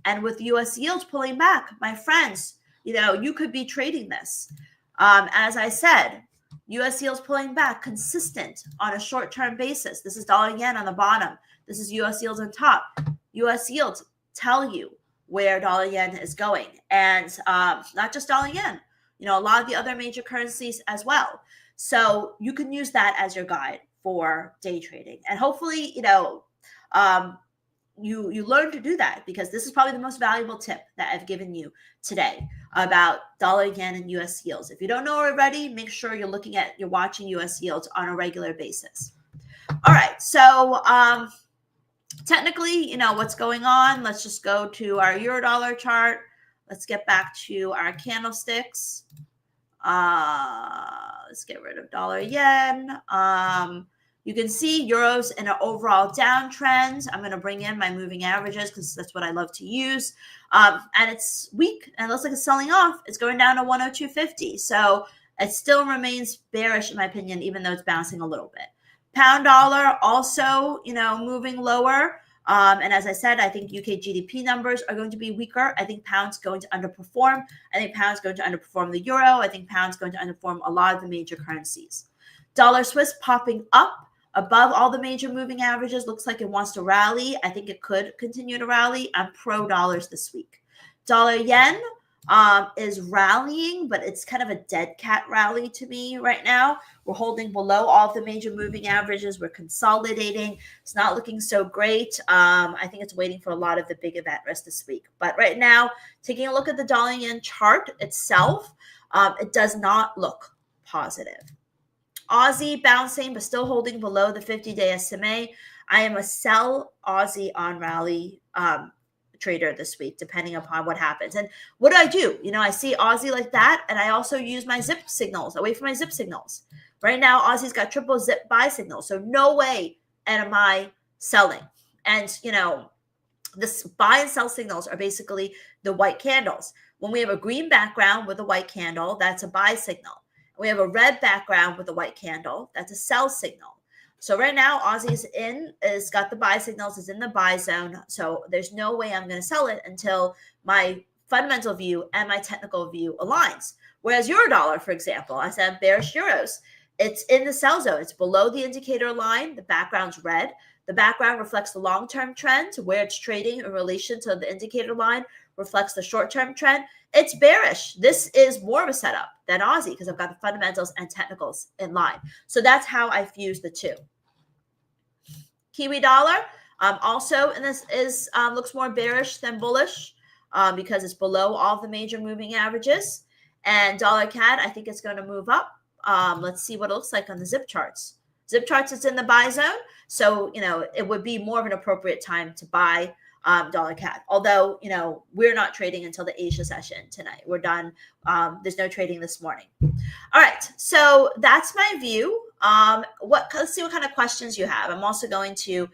And with U.S. yields pulling back, my friends, you could be trading this. As I said, U.S. yields pulling back, consistent on a short-term basis. This is dollar yen on the bottom. This is U.S. yields on top. U.S. yields tell you where dollar yen is going. And not just dollar yen, a lot of the other major currencies as well. So you can use that as your guide for day trading. And hopefully, you learn to do that, because this is probably the most valuable tip that I've given you today about dollar yen and U.S. yields. If you don't know already, make sure you're watching U.S. yields on a regular basis. All right. So technically, what's going on. Let's just go to our euro dollar chart. Let's get back to our candlesticks. Let's get rid of dollar yen. You can see euros in an overall downtrend. I'm going to bring in my moving averages because that's what I love to use. And it's weak and it looks like it's selling off. It's going down to 102.50. So it still remains bearish in my opinion, even though it's bouncing a little bit. Pound dollar also, moving lower. And as I said, I think UK GDP numbers are going to be weaker. I think pound's going to underperform. I think pound's going to underperform the euro. I think pound's going to underperform a lot of the major currencies. Dollar Swiss popping up above all the major moving averages. Looks like it wants to rally. I think it could continue to rally. I'm pro dollars this week. Dollar yen is rallying, but it's kind of a dead cat rally to me right now. We're holding below all of the major moving averages. We're consolidating. It's not looking so great. I think it's waiting for a lot of the big event rest this week. But right now, taking a look at the dollar yen chart itself, it does not look positive. Aussie bouncing, but still holding below the 50-day SMA. I am a sell Aussie on rally trader this week, depending upon what happens. And what do? I see Aussie like that, and I also use my zip signals, away from my zip signals. Right now, Aussie's got triple zip buy signals, so no way am I selling. And, this buy and sell signals are basically the white candles. When we have a green background with a white candle, that's a buy signal. We have a red background with a white candle. That's a sell signal. So right now, Aussie's is got the buy signals, is in the buy zone. So there's no way I'm going to sell it until my fundamental view and my technical view aligns. Whereas Eurodollar, for example, I said bearish euros. It's in the sell zone. It's below the indicator line. The background's red. The background reflects the long-term trend, where it's trading in relation to the indicator line. reflects the short-term trend, it's bearish. This is more of a setup than Aussie because I've got the fundamentals and technicals in line. So that's how I fuse the two. Kiwi dollar also in this is looks more bearish than bullish because it's below all the major moving averages. And dollar CAD, I think it's going to move up. Let's see what it looks like on the zip charts. Zip charts is in the buy zone, so it would be more of an appropriate time to buy dollar CAD. Although we're not trading until the Asia session tonight. We're done. There's no trading this morning. All right, so that's my view. Let's see what kind of questions you have. I'm also going to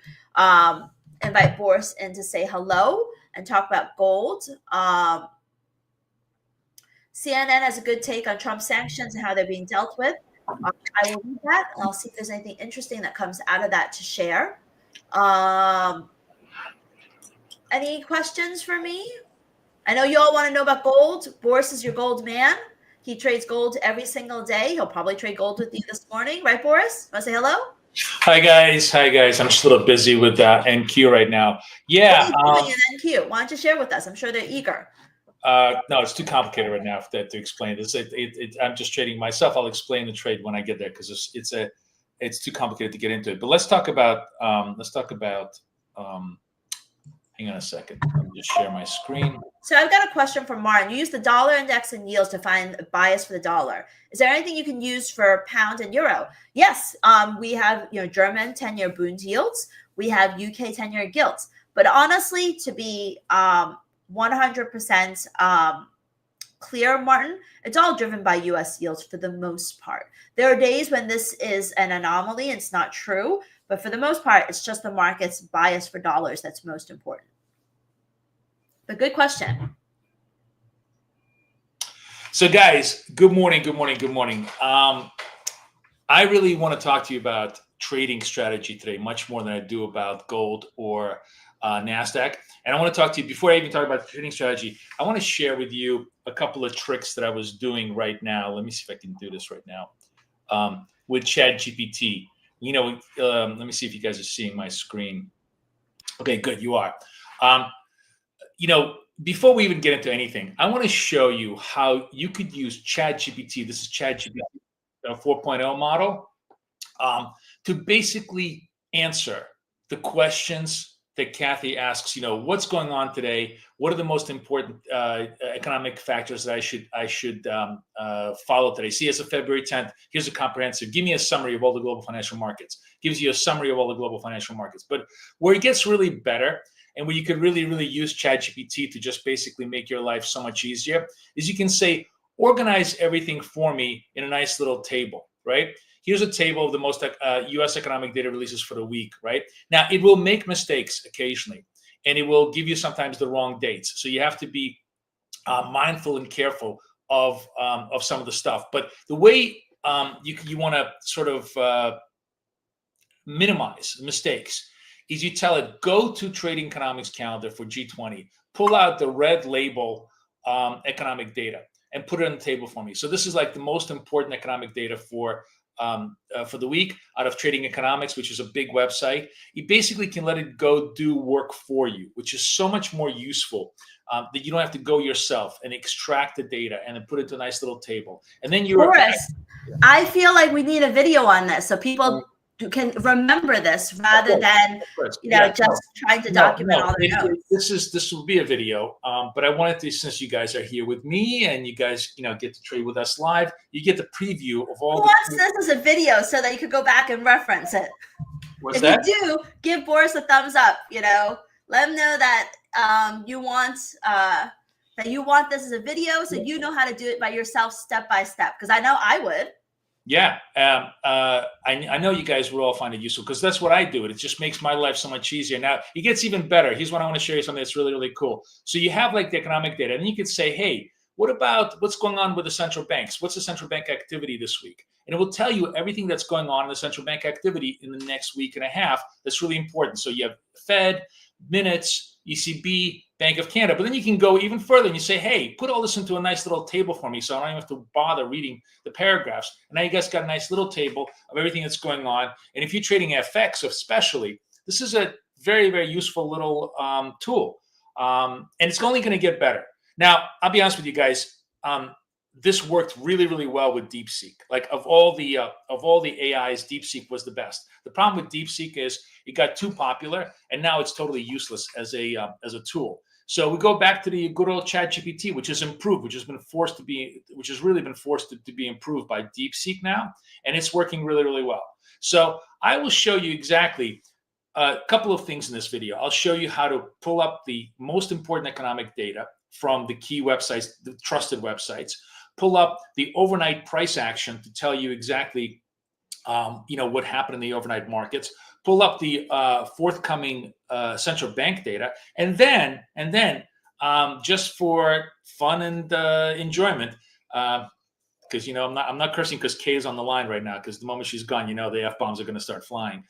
invite Boris in to say hello and talk about gold. CNN has a good take on Trump sanctions and how they're being dealt with. I will read that, and I'll see if there's anything interesting that comes out of that to share. Any questions for me? I know you all want to know about gold. Boris is your gold man. He trades gold every single day. He'll probably trade gold with you this morning. Right, Boris? Want to say hello? Hi, guys. I'm just a little busy with NQ right now. Yeah. What are you doing in NQ? Why don't you share with us? I'm sure they're eager. No, it's too complicated right now to explain this. I'm just trading myself. I'll explain the trade when I get there because it's too complicated to get into it. But let's talk about hang on a second. Let me just share my screen. So I've got a question from Martin. You use the dollar index and yields to find a bias for the dollar. Is there anything you can use for pound and euro? Yes. We have German 10-year Bund yields. We have UK 10-year gilts. But honestly, to be 100% clear, Martin, it's all driven by US yields for the most part. There are days when this is an anomaly and it's not true, but for the most part, it's just the market's bias for dollars that's most important. But good question. So guys, good morning. I really want to talk to you about trading strategy today, much more than I do about gold or NASDAQ. And I want to talk to you, before I even talk about trading strategy, I want to share with you a couple of tricks that I was doing right now. Let me see if I can do this right now with ChatGPT. Let me see if you guys are seeing my screen. Okay, good, you are. Before we even get into anything, I want to show you how you could use ChatGPT. This is ChatGPT 4.0 model to basically answer the questions that Kathy asks, what's going on today? What are the most important economic factors that I should follow today? See, as of February 10th, here's a comprehensive, give me a summary of all the global financial markets. Gives you a summary of all the global financial markets. But where it gets really better and where you could really, really use ChatGPT to just basically make your life so much easier is you can say, organize everything for me in a nice little table, right? Here's a table of the most U.S. economic data releases for the week, right? Now, it will make mistakes occasionally, and it will give you sometimes the wrong dates. So you have to be mindful and careful of some of the stuff. But the way you want to sort of minimize mistakes is you tell it, go to Trading Economics calendar for G20, pull out the red label economic data, and put it on the table for me. So this is like the most important economic data for the week out of Trading Economics, which is a big website. You basically can let it go do work for you, which is so much more useful that you don't have to go yourself and extract the data and then put it into a nice little table. And then you're Boris, I feel like we need a video on this so people can remember this rather than just trying to document all their notes. This will be a video, but I wanted to, since you guys are here with me and you guys get to trade with us live, you get the preview of all. Who wants this as a video so that you could go back and reference it? What's if that? you do, give Boris a thumbs up. Let him know that you want this as a video, so you know how to do it by yourself, step by step. Because I know I would. Yeah, I know you guys will all find it useful because that's what I do. It just makes my life so much easier. Now, it gets even better. Here's what I want to show you, something that's really, really cool. So you have like the economic data, and then you could say, hey, what about what's going on with the central banks? What's the central bank activity this week? And it will tell you everything that's going on in the central bank activity in the next week and a half. That's really important. So you have Fed, minutes, ECB, Bank of Canada. But then you can go even further and you say, hey, put all this into a nice little table for me so I don't even have to bother reading the paragraphs. And now you guys got a nice little table of everything that's going on. And if you're trading FX especially, this is a very, very useful little tool. And it's only going to get better. Now, I'll be honest with you guys. This worked really, really well with DeepSeek. Like of all the AIs, DeepSeek was the best. The problem with DeepSeek is it got too popular, and now it's totally useless as a tool. So we go back to the good old ChatGPT, which is improved, which has really been forced to be improved by DeepSeek now, and it's working really, really well. So I will show you exactly a couple of things in this video. I'll show you how to pull up the most important economic data from the key websites, the trusted websites. Pull up the overnight price action to tell you exactly, what happened in the overnight markets. Pull up the forthcoming central bank data, and then just for fun and enjoyment, because I'm not cursing because Kay is on the line right now. Because the moment she's gone, the F-bombs are going to start flying.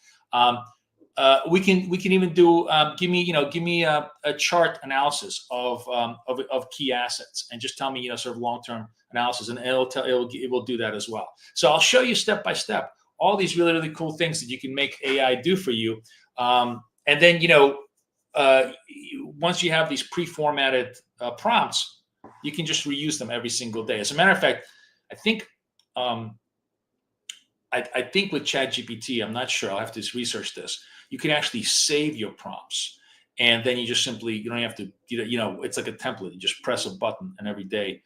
We can even do give me a chart analysis of key assets, and just tell me sort of long-term analysis, and it will do that as well. So I'll show you step by step all these really, really cool things that you can make AI do for you, and then once you have these pre-formatted prompts, you can just reuse them every single day. As a matter of fact, I think with ChatGPT, I'm not sure, I'll have to research this, you can actually save your prompts, and then you just simply, you don't have to, it's like a template. You just press a button, and every day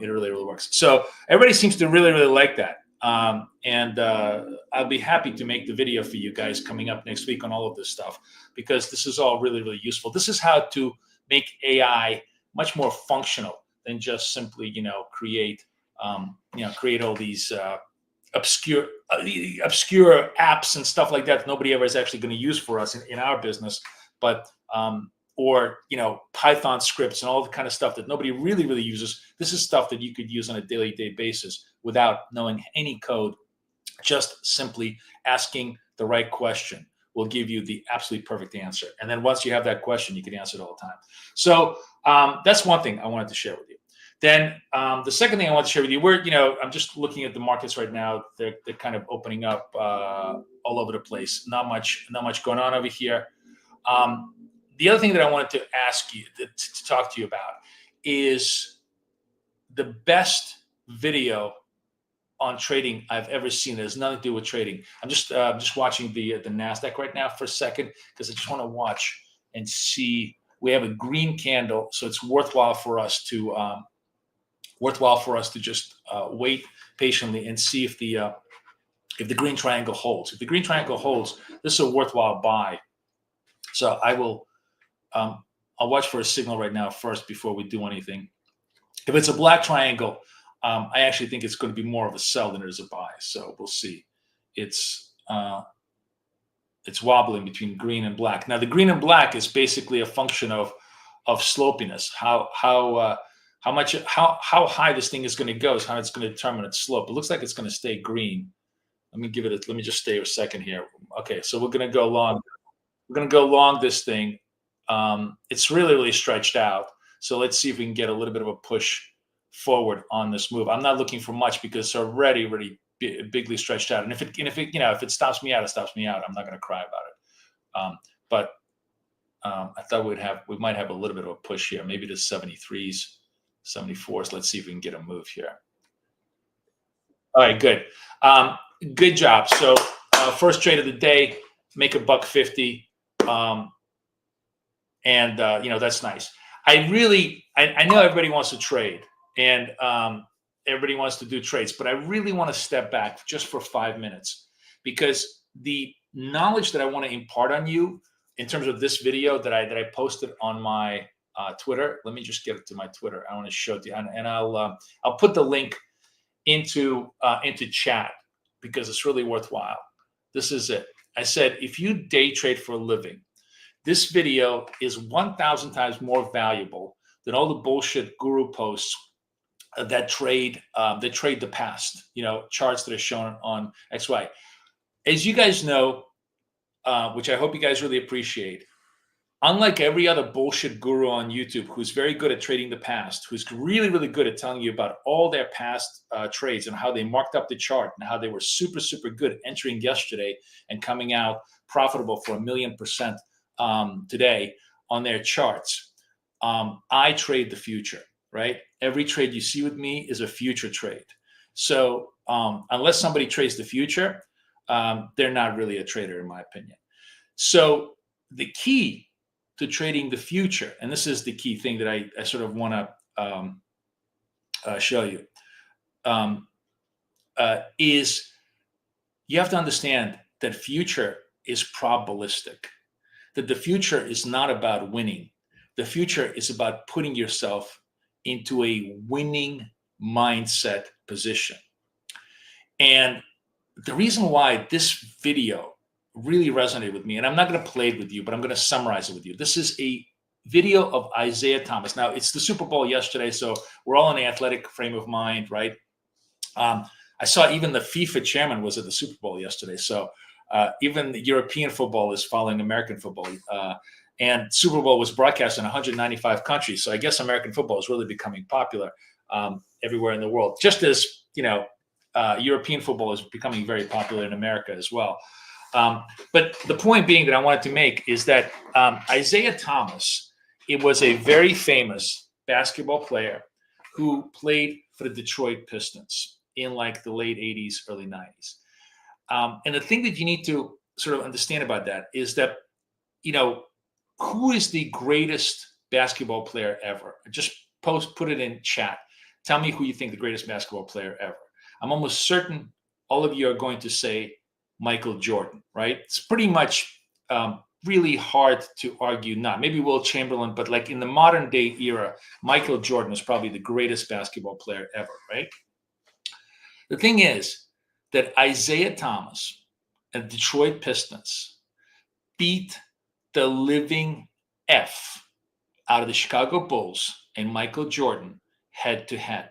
it really, really works. So everybody seems to really, really like that. And I'll be happy to make the video for you guys coming up next week on all of this stuff, because this is all really, really useful. This is how to make AI much more functional than just simply, create all these obscure apps and stuff like that nobody ever is actually going to use for us in our business, but or Python scripts and all the kind of stuff that nobody really, really uses. This is stuff that you could use on a daily basis without knowing any code. Just simply asking the right question will give you the absolutely perfect answer. And then once you have that question, you can answer it all the time. So that's one thing I wanted to share with you. Then the second thing I want to share with you, I'm just looking at the markets right now. They're kind of opening up all over the place. Not much going on over here. The other thing that I wanted to ask you to talk to you about is the best video on trading I've ever seen. It has nothing to do with trading. I'm just watching the NASDAQ right now for a second, because I just want to watch and see. We have a green candle, so it's worthwhile for us to just wait patiently and see if the green triangle holds. If the green triangle holds, this is a worthwhile buy. So I will I'll watch for a signal right now first before we do anything. If it's a black triangle, I actually think it's going to be more of a sell than it is a buy. So we'll see. It's wobbling between green and black. Now the green and black is basically a function of slopiness. How high this thing is going to go is how it's going to determine its slope. It looks like it's going to stay green. Let me just stay a second here. Okay, so we're going to go long. We're going to go long this thing. It's really, really stretched out. So let's see if we can get a little bit of a push forward on this move. I'm not looking for much because it's already bigly stretched out. And if it stops me out, it stops me out. I'm not going to cry about it. But I thought we might have a little bit of a push here, maybe to 73s, 74s. Let's see if we can get a move here. All right, good. Good job. So first trade of the day, make $1.50. That's nice. I know everybody wants to trade, and everybody wants to do trades, but I really want to step back just for 5 minutes, because the knowledge that I want to impart on you in terms of this video that I posted on my Twitter. Let me just get it to my Twitter. I want to show it to you, and I'll put the link into chat, because it's really worthwhile. This is it. I said, if you day trade for a living, this video is 1,000 times more valuable than all the bullshit guru posts that trade the past, charts that are shown on XY. As you guys know, which I hope you guys really appreciate, unlike every other bullshit guru on YouTube who's very good at trading the past, who's really, really good at telling you about all their past trades and how they marked up the chart and how they were super, super good at entering yesterday and coming out profitable for 1,000,000% today on their charts. I trade the future, right? Every trade you see with me is a future trade. So unless somebody trades the future, they're not really a trader, in my opinion. So the key to trading the future, and this is the key thing that I sort of want to show you, is you have to understand that future is probabilistic, that the future is not about winning. The future is about putting yourself into a winning mindset position. And the reason why this video really resonated with me, and I'm not going to play it with you, but I'm going to summarize it with you. This is a video of Isaiah Thomas. Now, it's the Super Bowl yesterday, so we're all in an athletic frame of mind, right? I saw even the FIFA chairman was at the Super Bowl yesterday. So even the European football is following American football. And Super Bowl was broadcast in 195 countries. So I guess American football is really becoming popular everywhere in the world, just as, European football is becoming very popular in America as well. But the point being that I wanted to make is that Isaiah Thomas, it was a very famous basketball player who played for the Detroit Pistons in like the late 80s, early 90s. And the thing that you need to sort of understand about that is that, who is the greatest basketball player ever? Just put it in chat. Tell me who you think the greatest basketball player ever. I'm almost certain all of you are going to say Michael Jordan, right? It's pretty much really hard to argue not. Maybe Will Chamberlain, but like in the modern day era, Michael Jordan is probably the greatest basketball player ever, right? The thing is that Isaiah Thomas and Detroit Pistons beat the living F out of the Chicago Bulls and Michael Jordan head to head.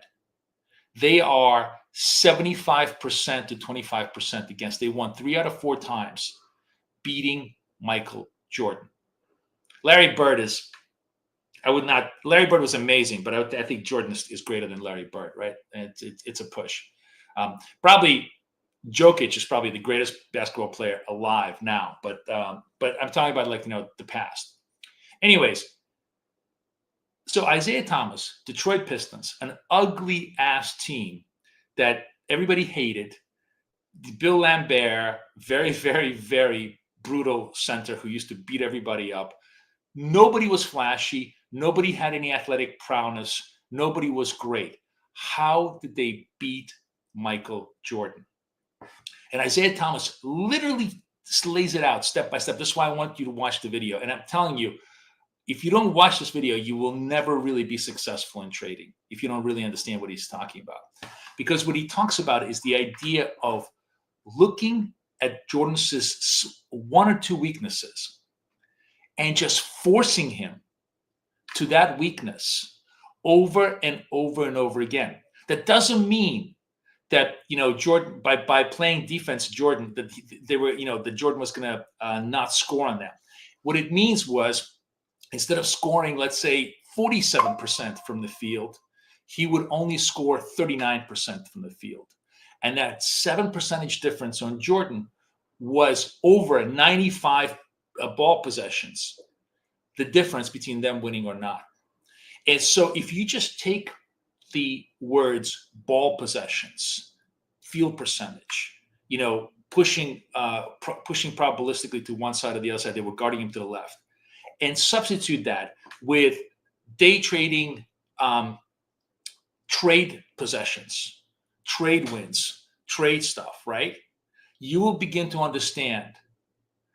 They are 75% to 25% against. They won 3 out of 4 times, beating Michael Jordan. Larry Bird Larry Bird was amazing, but I think Jordan is greater than Larry Bird, right? And it's a push. Probably Jokic is probably the greatest basketball player alive now, but I'm talking about the past. Anyways, so Isaiah Thomas, Detroit Pistons, an ugly ass team that everybody hated. Bill Lambert, very, very, very brutal center who used to beat everybody up. Nobody was flashy. Nobody had any athletic prowess. Nobody was great. How did they beat Michael Jordan? And Isaiah Thomas literally lays it out step by step. This is why I want you to watch the video. And I'm telling you, if you don't watch this video, you will never really be successful in trading if you don't really understand what he's talking about. Because what he talks about is the idea of looking at Jordan's 1 or 2 weaknesses and just forcing him to that weakness over and over and over again. That doesn't mean that Jordan by playing defense, Jordan that that Jordan was going to not score on them. What it means was instead of scoring, let's say 47% from the field, he would only score 39% from the field, and that 7 percentage difference on Jordan was over 95 ball possessions. The difference between them winning or not. And so if you just take the words ball possessions, field percentage, pushing probabilistically to one side or the other side, they were guarding him to the left, and substitute that with day trading, trade possessions, trade wins, trade stuff, right? You will begin to understand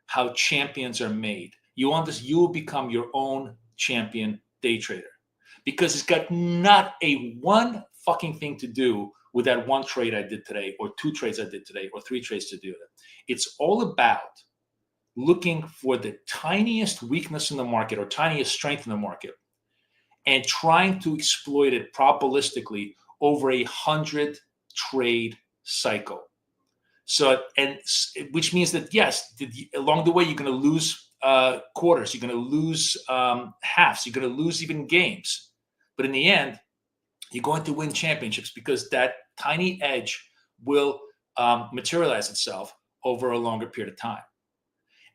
how champions are made. You will become your own champion day trader, because it's got not a one fucking thing to do with that one trade I did today, or 2 trades I did today, or 3 trades to do it. It's all about looking for the tiniest weakness in the market or tiniest strength in the market and trying to exploit it probabilistically over a 100 trade cycle. So, and which means that yes, along the way you're going to lose quarters, you're going to lose halves, you're going to lose even games, but in the end, you're going to win championships because that tiny edge will materialize itself over a longer period of time.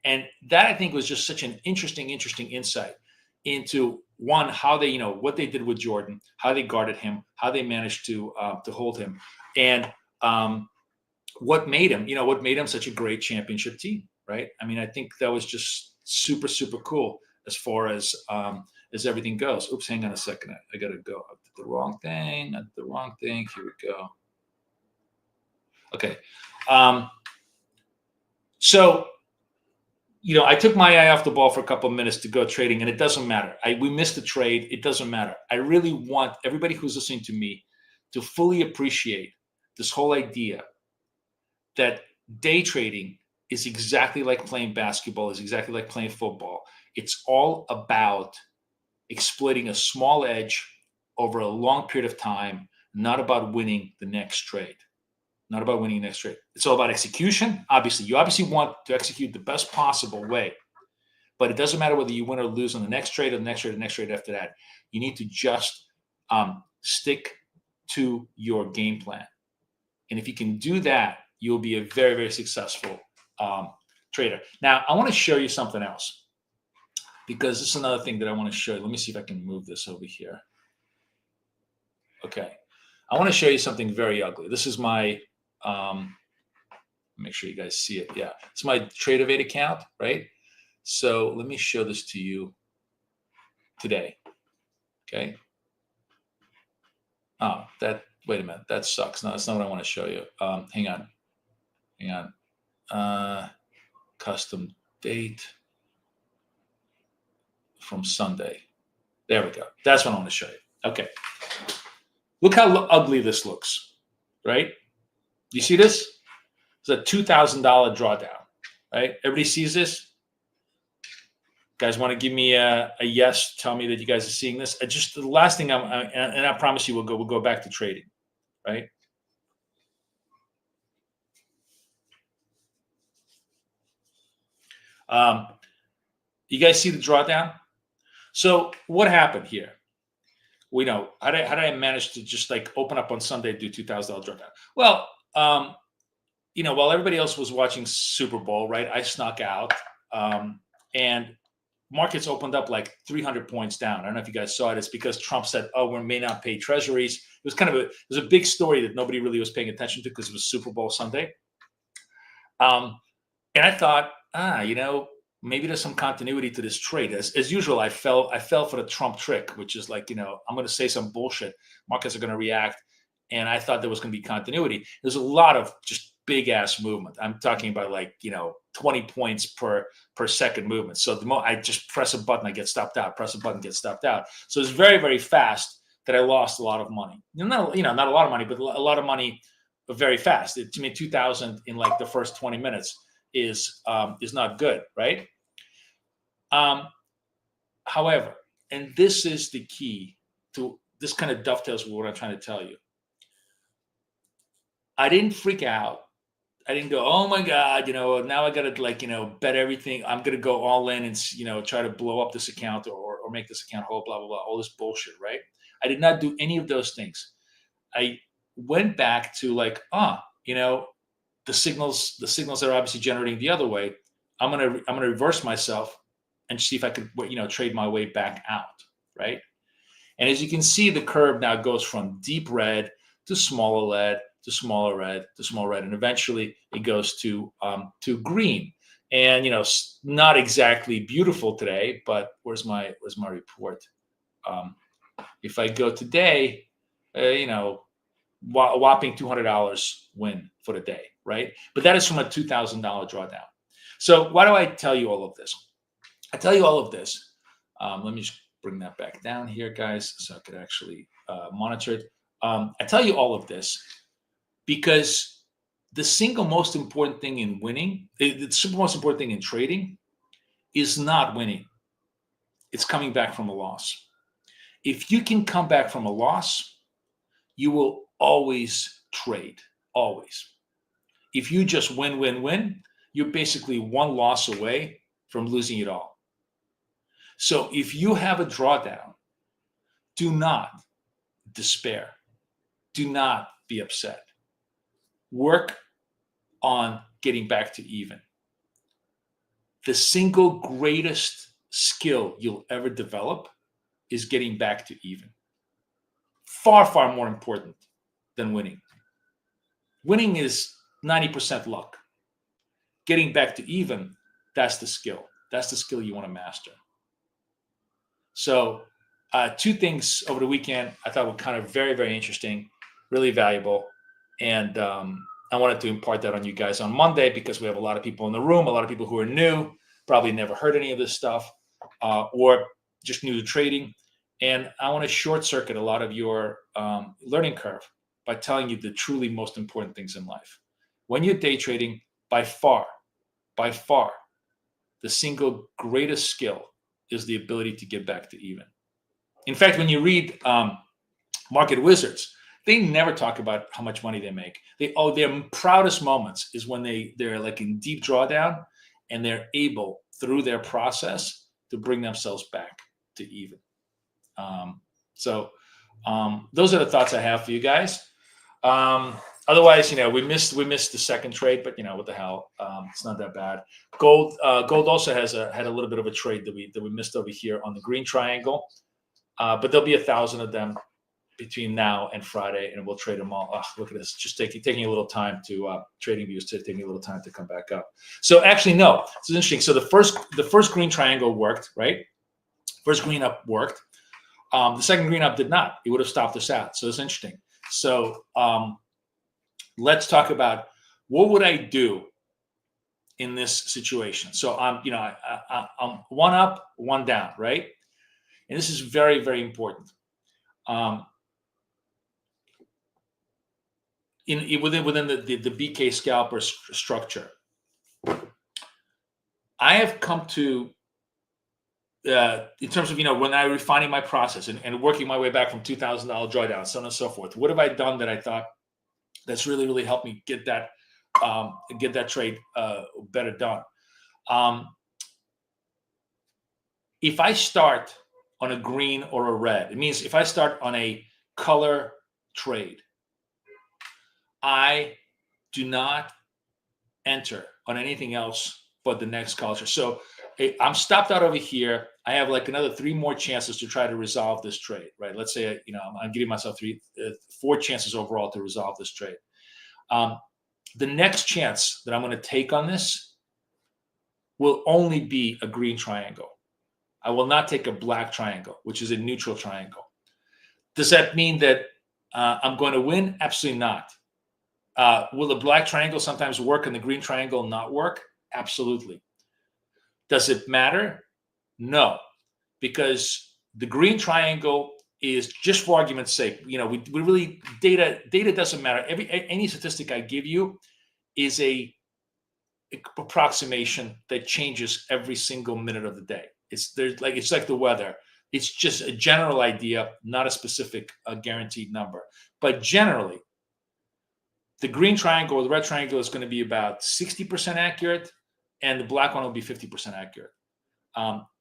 And that, I think, was just such an interesting insight into one, how they, what they did with Jordan, how they guarded him, how they managed to hold him, and what made him such a great championship team, right? I mean, I think that was just super, super cool as far as everything goes. Oops, hang on a second. I gotta go. I did the wrong thing. Here we go. Okay. So, I took my eye off the ball for a couple of minutes to go trading, and it doesn't matter. We missed the trade. It doesn't matter. I really want everybody who's listening to me to fully appreciate this whole idea that day trading is exactly like playing basketball, is exactly like playing football. It's all about exploiting a small edge over a long period of time, not about winning the next trade. Not about winning the next trade. It's all about execution. You obviously want to execute the best possible way, but it doesn't matter whether you win or lose on the next trade or the next trade, the next trade after that. You need to just stick to your game plan. And if you can do that, you'll be a very, very successful trader. Now, I want to show you something else, because this is another thing that I want to show you. Let me see if I can move this over here. Okay. I want to show you something very ugly. This is my, make sure you guys see it. Yeah. It's my Tradeovate account, right? So let me show this to you today. Okay. Oh, wait a minute. That sucks. No, that's not what I want to show you. Hang on. Custom date from Sunday. There we go. That's what I want to show you. Okay. Look how ugly this looks, right? You see this? It's a $2,000 drawdown, right? Everybody sees this? Guys want to give me a yes? Tell me that you guys are seeing this. Just the last thing, and I promise you, we'll go back to trading, right? You guys see the drawdown? So what happened here? We know how did I manage to just like open up on Sunday and do $2,000 drawdown? Well, while everybody else was watching Super Bowl, right? I snuck out, and markets opened up like 300 points down. I don't know if you guys saw it. It's because Trump said, "Oh, we may not pay treasuries." It was it was a big story that nobody really was paying attention to because it was Super Bowl Sunday. And I thought, maybe there's some continuity to this trade. As usual, I fell for the Trump trick, which is like, I'm going to say some bullshit. Markets are going to react. And I thought there was going to be continuity. There's a lot of just big ass movement. I'm talking about 20 points per second movement. So the more I just press a button, I get stopped out, press a button, get stopped out. So it's very, very fast that I lost a lot of money. Not a lot of money, but a lot of money very fast. To me, 2,000 in like the first 20 minutes is not good, right? However, and this is the key to this, kind of dovetails with what I'm trying to tell you. I didn't freak out. I didn't go, oh my God, now I got to bet everything. I'm going to go all in and, try to blow up this account or make this account whole, blah, blah, blah, all this bullshit, right? I did not do any of those things. I went back to the signals are obviously generating the other way. I'm going to reverse myself and see if I could, trade my way back out, right? And as you can see, the curve now goes from deep red to smaller red, to smaller red, to smaller red, and eventually it goes to green. And not exactly beautiful today, but where's my report? If I go today, whopping $200 win for the day, right? But that is from a $2,000 drawdown. So why do I tell you all of this? I tell you all of this. Let me just bring that back down here, guys, so I could actually monitor it. I tell you all of this because the single most important thing in winning, the single most important thing in trading is not winning. It's coming back from a loss. If you can come back from a loss, you will always trade, always. If you just win, you're basically one loss away from losing it all. So if you have a drawdown, do not despair. Do not be upset. Work on getting back to even. The single greatest skill you'll ever develop is getting back to even. Far, far more important than winning. Winning is 90% luck. Getting back to even, that's the skill. That's the skill you want to master. So 2 things over the weekend I thought were kind of very, very interesting, really valuable. And I wanted to impart that on you guys on Monday because we have a lot of people in the room, a lot of people who are new, probably never heard any of this stuff, or just new to trading. And I want to short circuit a lot of your learning curve by telling you the truly most important things in life. When you're day trading, by far, the single greatest skill is the ability to get back to even. In fact, when you read Market Wizards, they never talk about how much money they make. Their proudest moments is when they're like in deep drawdown and they're able, through their process, to bring themselves back to even. Those are the thoughts I have for you guys. Otherwise, we missed the second trade, but what the hell? It's not that bad. Gold also had a little bit of a trade that we missed over here on the green triangle, but there'll be 1,000 of them between now and Friday, and we'll trade them all. Oh, look at this, just taking a little time to trading views to taking a little time to come back up. So actually, no, this is interesting. So the first green triangle worked, right? First green up worked. The second green up did not. It would have stopped us out. So it's interesting. So let's talk about what would I do in this situation. So I'm one up, one down, right? And this is very, very important. Within the BK scalper structure, I have come to in terms of when I refining my process and working my way back from $2,000 drawdown, so on and so forth. What have I done that I thought that's really, really helped me get that trade better done? If I start on a green or a red, it means if I start on a color trade, I do not enter on anything else but the next color. So I'm stopped out over here. I have like another 3 more chances to try to resolve this trade, right? Let's say, I'm giving myself 4 chances overall to resolve this trade. The next chance that I'm going to take on this will only be a green triangle. I will not take a black triangle, which is a neutral triangle. Does that mean that I'm going to win? Absolutely not. Will the black triangle sometimes work and the green triangle not work? Absolutely. Does it matter? No, because the green triangle is, just for argument's sake, we really, data doesn't matter. Any statistic I give you is a approximation that changes every single minute of the day. It's like the weather. It's just a general idea, not a specific guaranteed number. But generally, the green triangle or the red triangle is going to be about 60% accurate, and the black one will be 50% accurate.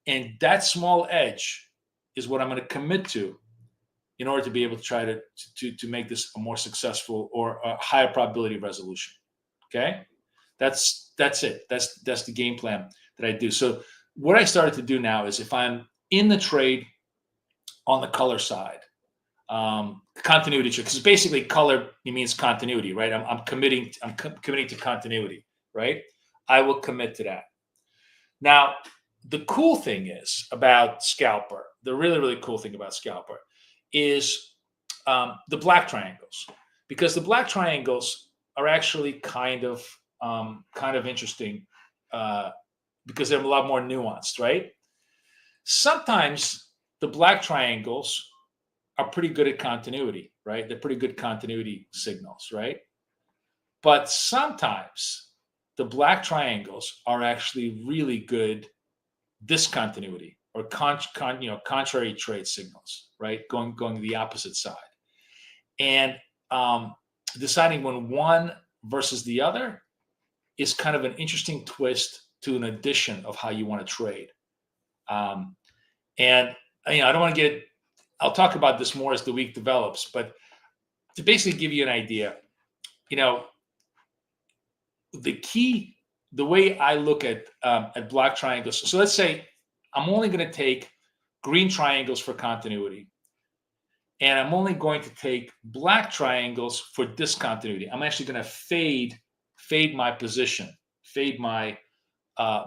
And that small edge is what I'm going to commit to in order to be able to try to make this a more successful or a higher probability of resolution. Okay, that's it. That's the game plan that I do. So what I started to do now is, if I'm in the trade on the color side, continuity trade, because basically color, it means continuity, right? I'm committing to continuity, right? I will commit to that. Now, the cool thing is about scalper, the really, really cool thing about scalper is the black triangles, because the black triangles are actually kind of interesting because they're a lot more nuanced, right? Sometimes the black triangles are pretty good at continuity, right? They're pretty good continuity signals, right? But sometimes the black triangles are actually really good discontinuity or contrary trade signals, right? Going the opposite side. And deciding when one versus the other is kind of an interesting twist to an addition of how you want to trade. And I don't want to get, I'll talk about this more as the week develops, but to basically give you an idea, the way I look at black triangles. So let's say I'm only going to take green triangles for continuity. And I'm only going to take black triangles for discontinuity. I'm actually going to fade my position, fade my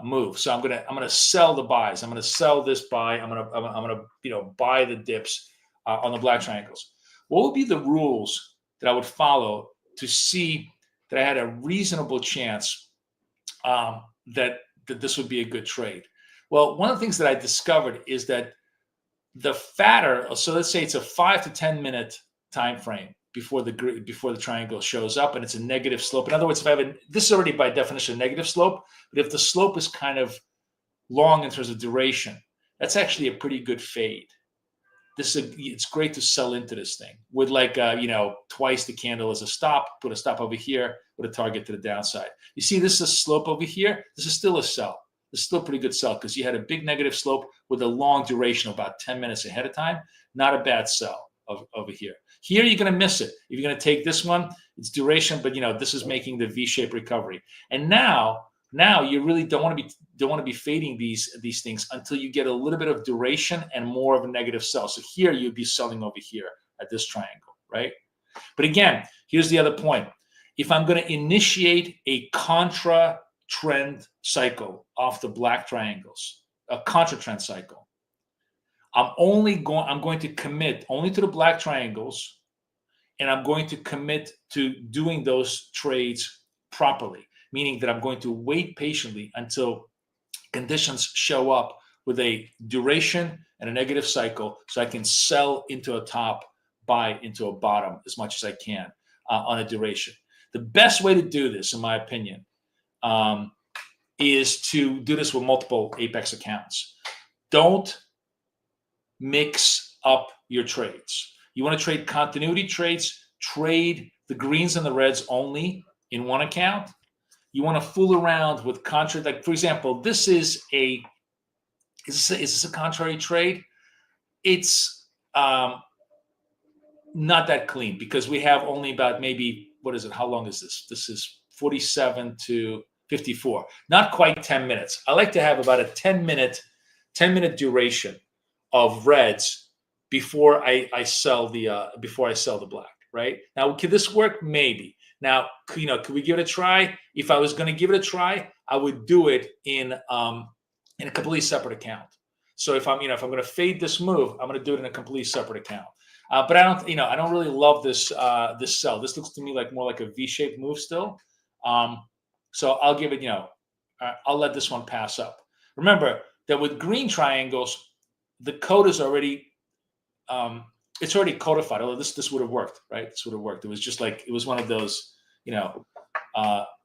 move. So I'm gonna sell the buys. I'm gonna sell this buy. I'm gonna buy the dips on the black triangles. What would be the rules that I would follow to see that I had a reasonable chance that this would be a good trade? Well, one of the things that I discovered is that the fatter, so let's say it's a 5 to 10 minute time frame before the triangle shows up, and it's a negative slope. In other words, this is already by definition a negative slope, but if the slope is kind of long in terms of duration, that's actually a pretty good fade. It's great to sell into this thing with like twice the candle as a stop. Put a stop over here with a target to the downside. You see, this is a slope over here. This is still a sell. This is still a pretty good sell because you had a big negative slope with a long duration of about 10 minutes ahead of time. Not a bad sell over here. Here you're going to miss it. If you're going to take this one, it's duration, but this is making the V-shaped recovery. And now you really don't want to be fading these things until you get a little bit of duration and more of a negative sell. So here you'd be selling over here at this triangle, right? But again, here's the other point. If I'm going to initiate a contra trend cycle off the black triangles, a contra trend cycle, I'm going to commit only to the black triangles, and I'm going to commit to doing those trades properly, meaning that I'm going to wait patiently until conditions show up with a duration and a negative cycle so I can sell into a top, buy into a bottom as much as I can on a duration. The best way to do this, in my opinion, is to do this with multiple Apex accounts. Don't mix up your trades. You want to trade continuity trades, trade the greens and the reds only in one account. You want to fool around with contra, like for example, is this a contrary trade? It's not that clean because we have only about maybe, what is it? How long is this? This is 47 to 54, not quite 10 minutes. I like to have about a 10 minute duration of reds before I sell the black, right? Now, could this work? Maybe. Now, could we give it a try? If I was going to give it a try, I would do it in a completely separate account. So if I'm going to fade this move, I'm going to do it in a completely separate account. But I don't really love this this sell. This looks to me like more like a V-shaped move still. So I'll give it, I'll let this one pass up. Remember that with green triangles, the code is already, it's already codified. Although this would have worked, right? This would have worked. It was just like, it was one of those,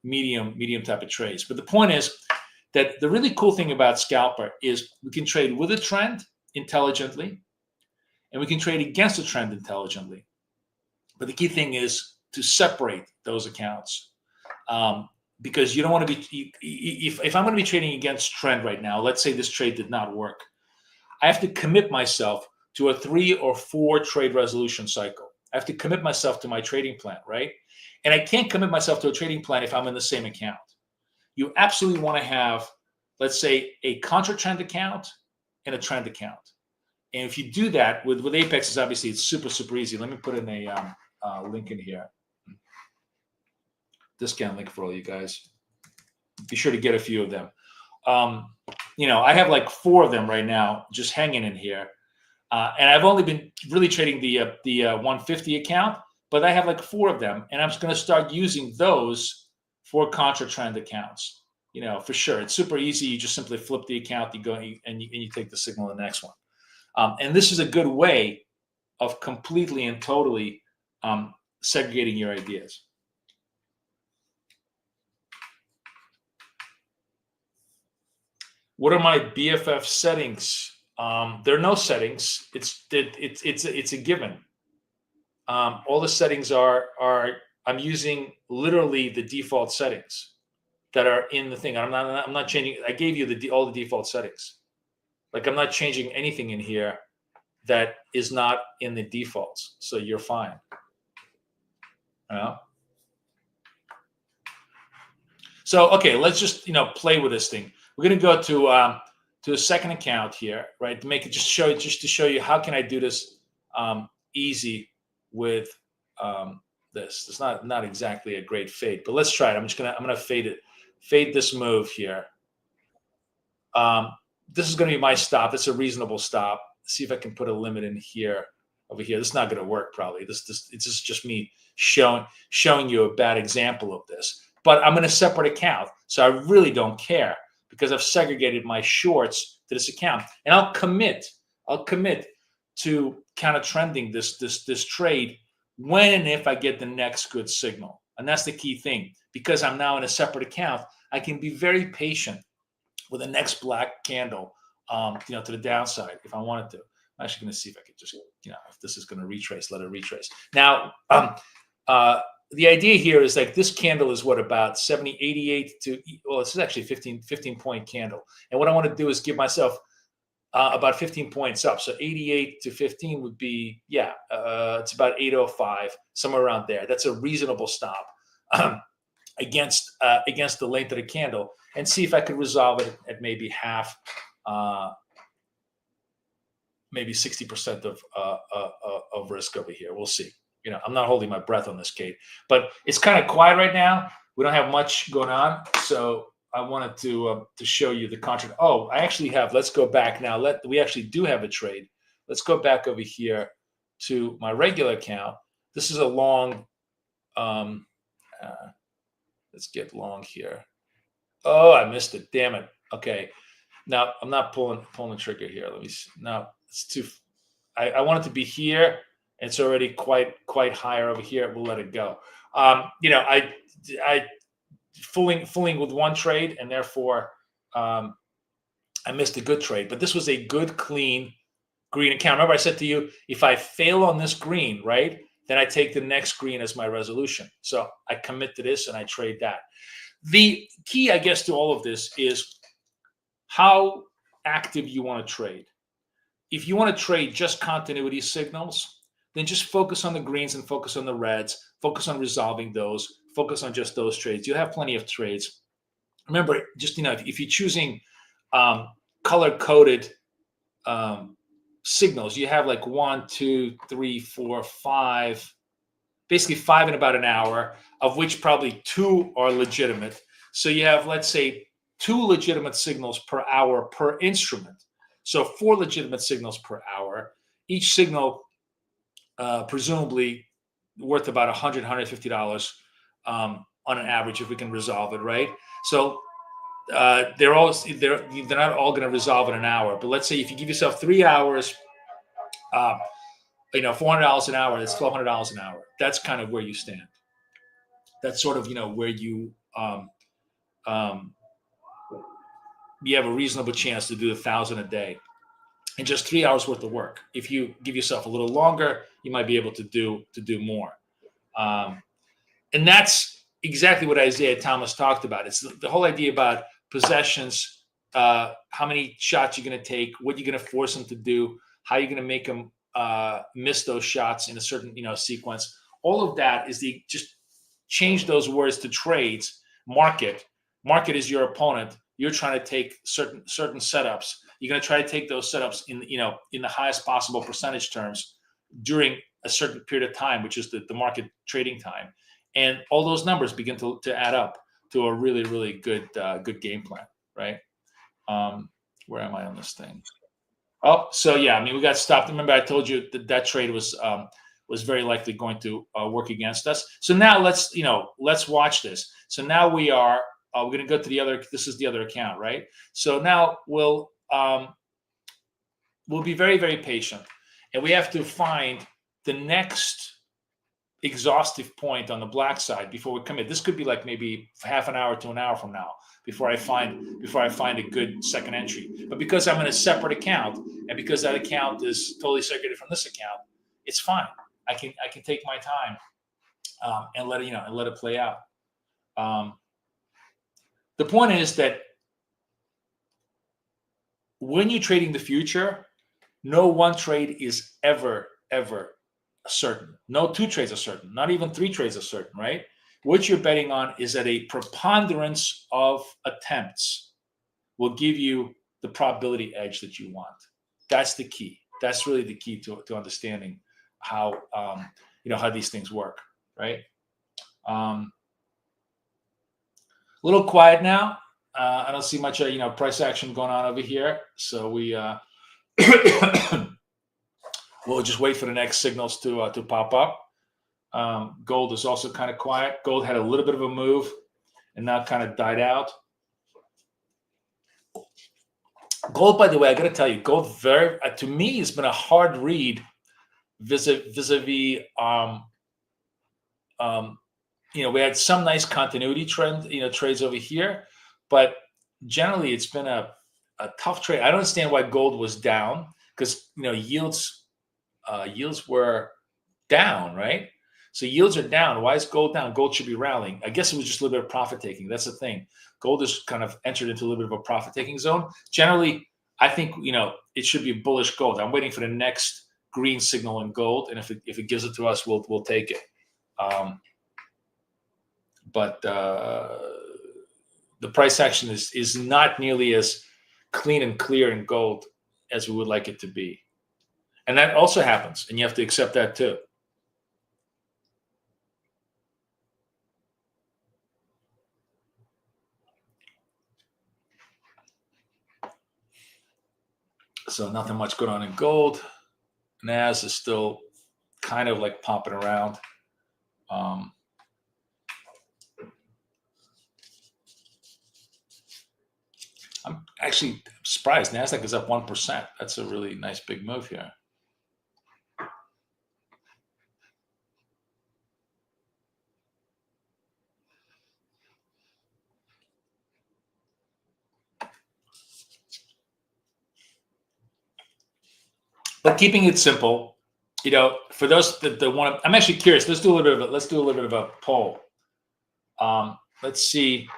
medium type of trades. But the point is that the really cool thing about Scalper is we can trade with a trend intelligently, and we can trade against a trend intelligently. But the key thing is to separate those accounts. Because you don't want to be, if I'm going to be trading against trend right now, let's say this trade did not work, I have to commit myself to a 3 or 4 trade resolution cycle. I have to commit myself to my trading plan, right? And I can't commit myself to a trading plan if I'm in the same account. You absolutely want to have, let's say, a contra trend account and a trend account. And if you do that with Apex, obviously it's super, super easy. Let me put in a link in here. Discount link for all you guys. Be sure to get a few of them. I have like 4 of them right now just hanging in here. And I've only been really trading the 150 account, but I have like 4 of them. And I'm just going to start using those for contra trend accounts. For sure. It's super easy. You just simply flip the account, you go and you take the signal to the next one. And this is a good way of completely and totally segregating your ideas. What are my BFF settings? There are no settings. It's a given. All the settings are I'm using literally the default settings that are in the thing. I'm not changing. I gave you all the default settings. Like I'm not changing anything in here that is not in the defaults. So you're fine. So okay, let's just play with this thing. We're going to go to to a second account here, right? To make it just to show you how can I do this easy with this. It's not exactly a great fade, but let's try it. I'm gonna fade this move here. This is going to be my stop. It's a reasonable stop. See if I can put a limit in here, over here. This is not going to work probably. It's just me showing you a bad example of this. But I'm in a separate account, so I really don't care because I've segregated my shorts to this account, and I'll commit to kind of trending this trade when and if I get the next good signal. And that's the key thing. Because I'm now in a separate account, I can be very patient with the next black candle, to the downside if I wanted to. I'm actually going to see if I could just, if this is going to retrace, let it retrace. Now, the idea here is like this candle is what, about 70, 88 to, well, this is actually 15 point candle. And what I want to do is give myself about 15 points up. So 88 to 15 would be, it's about 805, somewhere around there. That's a reasonable stop against the length of the candle, and see if I could resolve it at maybe half, maybe 60% of risk over here. We'll see. I'm not holding my breath on this, Kate, but it's kind of quiet right now. We don't have much going on, so I wanted to show you the contract. Oh, I actually have. Let's go back now. We actually do have a trade. Let's go back over here to my regular account. This is a long. Let's get long here. Oh, I missed it. Damn it. Okay. Now I'm not pulling the trigger here. Let me see. No, it's too. I want it to be here. It's already quite higher over here. We'll let it go. I fooling with one trade, and therefore I missed a good trade. But this was a good, clean green account. Remember, I said to you, if I fail on this green, right, then I take the next green as my resolution. So I commit to this and I trade that. The key, I guess, to all of this is how active you want to trade. If you want to trade just continuity signals, then just focus on the greens and focus on the reds, focus on resolving those, focus on just those trades. You'll have plenty of trades. Remember, just, if you're choosing color-coded signals, you have like 1, 2, 3, 4, 5, basically 5 in about an hour, of which probably 2 are legitimate. So you have, let's say, 2 legitimate signals per hour per instrument. So 4 legitimate signals per hour. Each signal presumably worth about $100, $150 on an average if we can resolve it, right? So they're not all going to resolve in an hour. But let's say if you give yourself 3 hours, $400 an hour, that's $1,200 an hour. That's kind of where you stand. That's sort of, where you have a reasonable chance to do 1,000 a day in just 3 hours worth of work. If you give yourself a little longer, you might be able to do more. And that's exactly what Isaiah Thomas talked about. It's the whole idea about possessions, how many shots you're going to take, what you're going to force them to do, how you're going to make them miss those shots in a certain sequence. All of that is just change those words to trades. Market is your opponent. You're trying to take certain setups. You're going to try to take those setups in the highest possible percentage terms during a certain period of time, which is the market trading time. And all those numbers begin to add up to a really, really good game plan, right? Where am I on this thing? Oh, so yeah, we got stopped. Remember, I told you that trade was very likely going to work against us. So now let's watch this. So now we're going to go to the other. This is the other account, right? So now we'll be very, very patient, and we have to find the next exhaustive point on the black side before we commit. This could be like maybe half an hour to an hour from now before I find a good second entry. But because I'm in a separate account, and because that account is totally segregated from this account, it's fine. I can take my time and let it play out. The point is that when you're trading the future, no one trade is ever certain. No 2 trades are certain. Not even 3 trades are certain, right? What you're betting on is that a preponderance of attempts will give you the probability edge that you want. That's the key. That's really the key to understanding how how these things work, right? A little quiet now. I don't see much price action going on over here, so we we'll just wait for the next signals to pop up. Gold is also kind of quiet. Gold had a little bit of a move and now kind of died out. Gold, by the way, I got to tell you, gold to me has been a hard read vis-a-vis. We had some nice continuity trend, trades over here, but generally it's been a tough trade. I don't understand why gold was down, because yields were down, right? So yields are down. Why is gold down? Gold should be rallying. I guess it was just a little bit of profit taking. That's the thing. Gold has kind of entered into a little bit of a profit taking zone. Generally, I think it should be bullish gold. I'm waiting for the next green signal in gold, and if it gives it to us, we'll take it. But the price action is not nearly as clean and clear in gold as we would like it to be, and that also happens, and you have to accept that too. So nothing much going on in gold. NAS is still kind of like popping around. I'm actually surprised. NASDAQ is up 1%. That's a really nice big move here. But keeping it simple, for those that want to, I'm actually curious. Let's do a little bit of a poll. Let's see.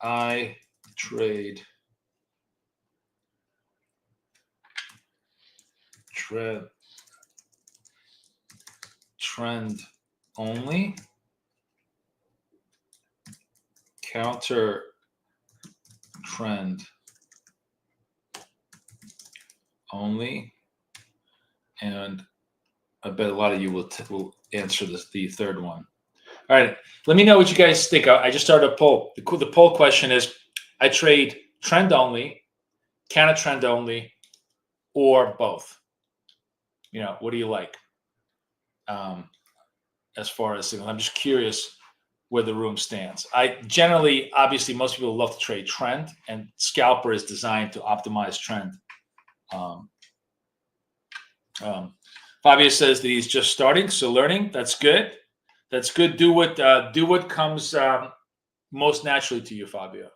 I trade trend only, counter trend only, and I bet a lot of you will answer the third one. All right, let me know what you guys think. I just started a poll. The poll question is: I trade trend only, counter trend only, or both. What do you like? As far as signal, I'm just curious where the room stands. I generally, obviously, most people love to trade trend, and scalper is designed to optimize trend. Fabio says that he's just starting, so learning. That's good. That's good. Do what comes most naturally to you, Fabio.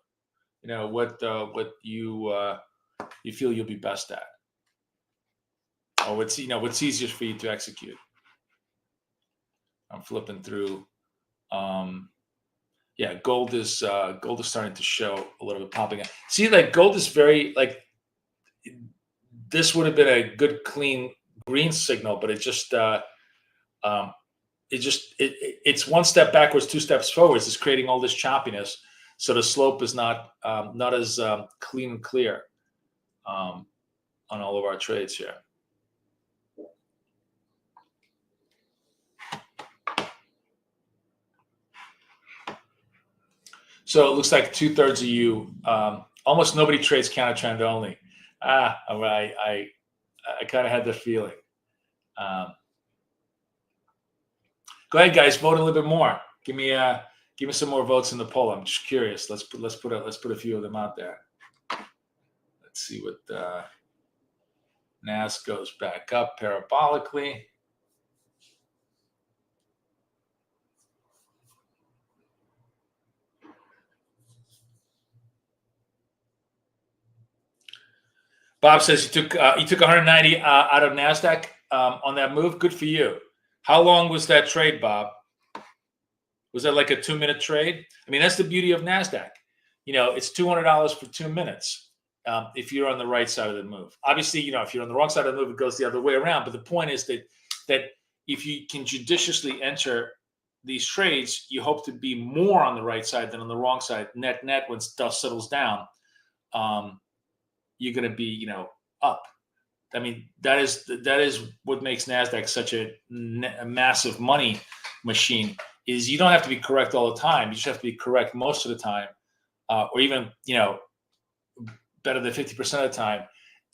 What you feel you'll be best at, or what's easiest for you to execute. I'm flipping through. Yeah, gold is starting to show a little bit popping up. See, like gold is very like this would have been a good clean green signal, but it's one step backwards, two steps forwards. It's creating all this choppiness, so the slope is not as clean and clear on all of our trades here. So it looks like 2/3 of you, almost nobody trades counter trend only. I kind of had the feeling. Go ahead, guys, vote a little bit more. Give me some more votes in the poll. I'm just curious. Let's put a few of them out there. Let's see what NAS goes back up parabolically. Bob says he took 190 out of NASDAQ on that move. Good for you. How long was that trade, Bob? Was that like a 2-minute trade? I mean, that's the beauty of NASDAQ. It's $200 for 2 minutes if you're on the right side of the move. Obviously, if you're on the wrong side of the move, it goes the other way around. But the point is that if you can judiciously enter these trades, you hope to be more on the right side than on the wrong side. Net when stuff settles down, you're going to be, up. I mean, that is what makes NASDAQ such a massive money machine. Is you don't have to be correct all the time. You just have to be correct most of the time, or even better than 50% of the time,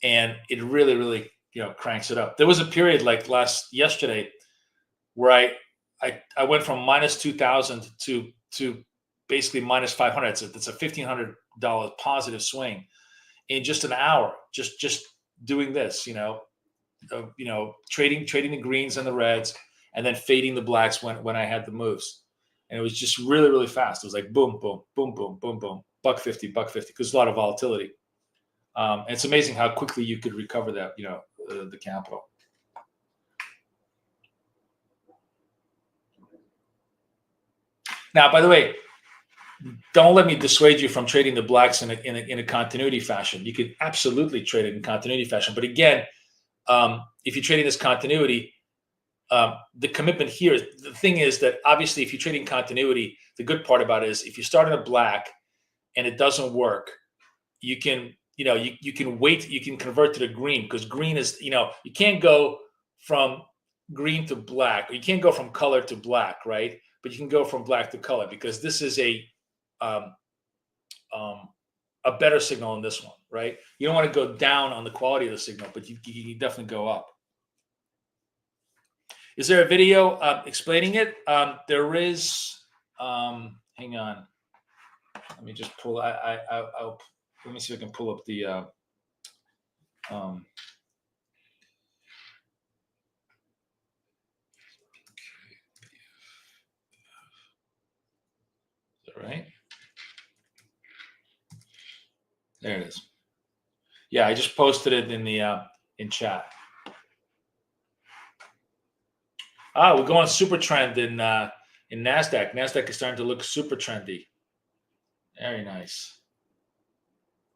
and it really, really cranks it up. There was a period like yesterday where I went from minus 2,000 to basically minus 500. It's a $1,500 positive swing in just an hour. Just doing this, trading the greens and the reds, and then fading the blacks when I had the moves. And it was just really, really fast. It was like boom, boom, boom, boom, boom, boom, $1.50, $1.50, because a lot of volatility. And it's amazing how quickly you could recover that, the capital. Now, by the way, don't let me dissuade you from trading the blacks in a continuity fashion. You could absolutely trade it in continuity fashion. But again, if you're trading this continuity, the commitment here, the thing is that obviously if you're trading continuity, the good part about it is if you start in a black and it doesn't work, you can wait, you can convert to the green, because green is, you can't go from green to black, or you can't go from color to black, right? But you can go from black to color, because this is a better signal in this one, right? You don't want to go down on the quality of the signal, but you definitely go up. Is there a video explaining it? There is. Hang on. Let me just pull. I'll let me see if I can pull up the. Is that right? There it is. Yeah, I just posted it in the in chat. We're going super trend in NASDAQ. NASDAQ is starting to look super trendy. Very nice.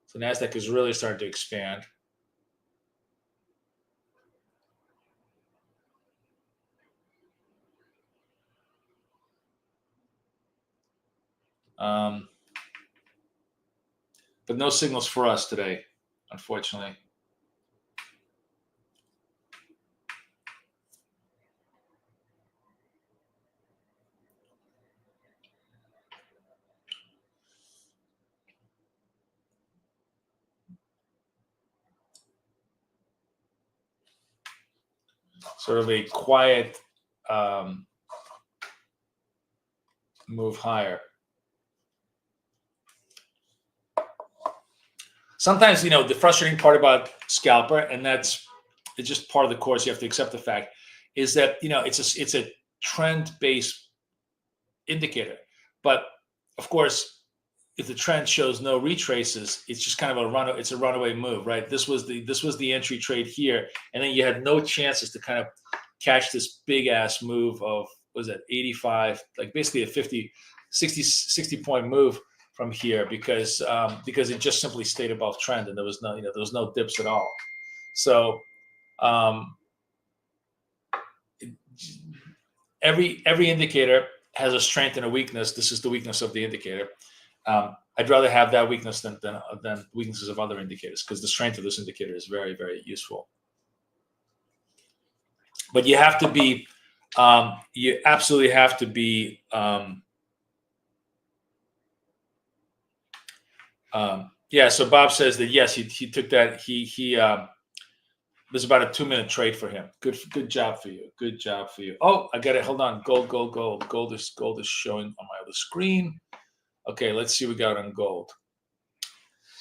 So NASDAQ is really starting to expand. But no signals for us today, unfortunately. Sort of a quiet move higher. Sometimes, the frustrating part about scalper, and it's just part of the course, you have to accept the fact, is that, it's a trend-based indicator. But of course, if the trend shows no retraces, it's just kind of it's a runaway move, right? This was the entry trade here, and then you had no chances to kind of catch this big ass move of, what was it, 85, like basically a 60 point move from here, because it just simply stayed above trend, and there was no dips at all. So every indicator has a strength and a weakness. This is the weakness of the indicator. I'd rather have that weakness than weaknesses of other indicators, because the strength of this indicator is very, very useful. But you have to be, you absolutely have to be. Yeah. So Bob says that yes, he took that. He it was about a 2-minute trade for him. Good job for you. Good job for you. Oh, I got it. Hold on. Gold. Gold is showing on my other screen. Okay, let's see what we got on gold.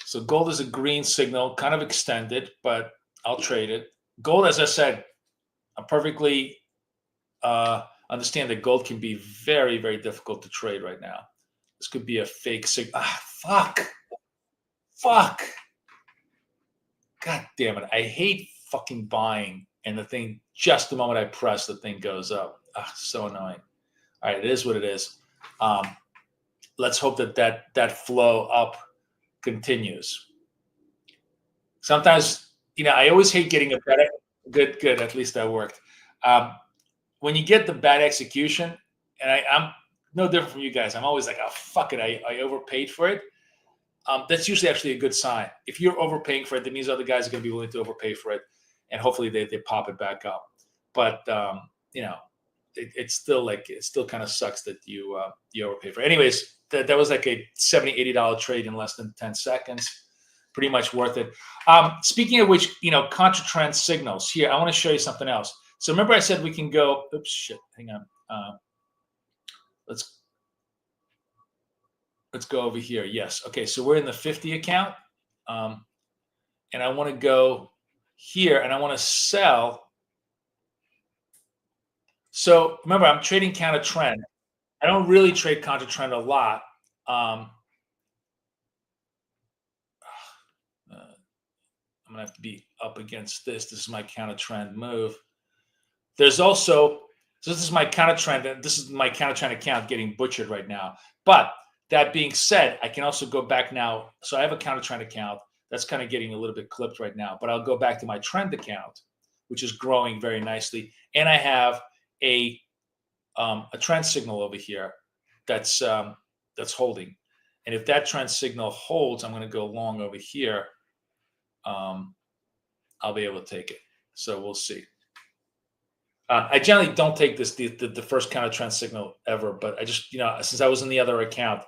So gold is a green signal, kind of extended, but I'll trade it. Gold, as I said, I perfectly understand that gold can be very, very difficult to trade right now. This could be a fake signal. Fuck. God damn it. I hate fucking buying, and the thing, just the moment I press, the thing goes up. So annoying. All right, it is what it is. Let's hope that flow up continues. Sometimes, I always hate getting a bad. Good. At least that worked. When you get the bad execution, and I'm no different from you guys. I'm always like, oh, fuck it. I overpaid for it. That's usually actually a good sign. If you're overpaying for it, that means other guys are going to be willing to overpay for it, and hopefully they pop it back up. But it's still kind of sucks that you overpay for it. Anyways, that was like a $70, $80 trade in less than 10 seconds. Pretty much worth it. Speaking of which, contra trend signals. Here, I want to show you something else. So remember I said we can go. Oops, shit. Hang on. Let's go over here. Yes. Okay. So we're in the 50 account. And I want to go here and I want to sell. So remember, I'm trading counter trend. I don't really trade contra trend a lot. I'm going to have to be up against this. This is my counter trend move. There's also, so this is my counter trend. And this is my counter trend account getting butchered right now. But that being said, I can also go back now. So I have a counter trend account that's kind of getting a little bit clipped right now. But I'll go back to my trend account, which is growing very nicely. And I have a trend signal over here that's holding. And if that trend signal holds, I'm going to go long over here. I'll be able to take it. So we'll see. I generally don't take this the first counter trend signal ever, but I just since I was in the other account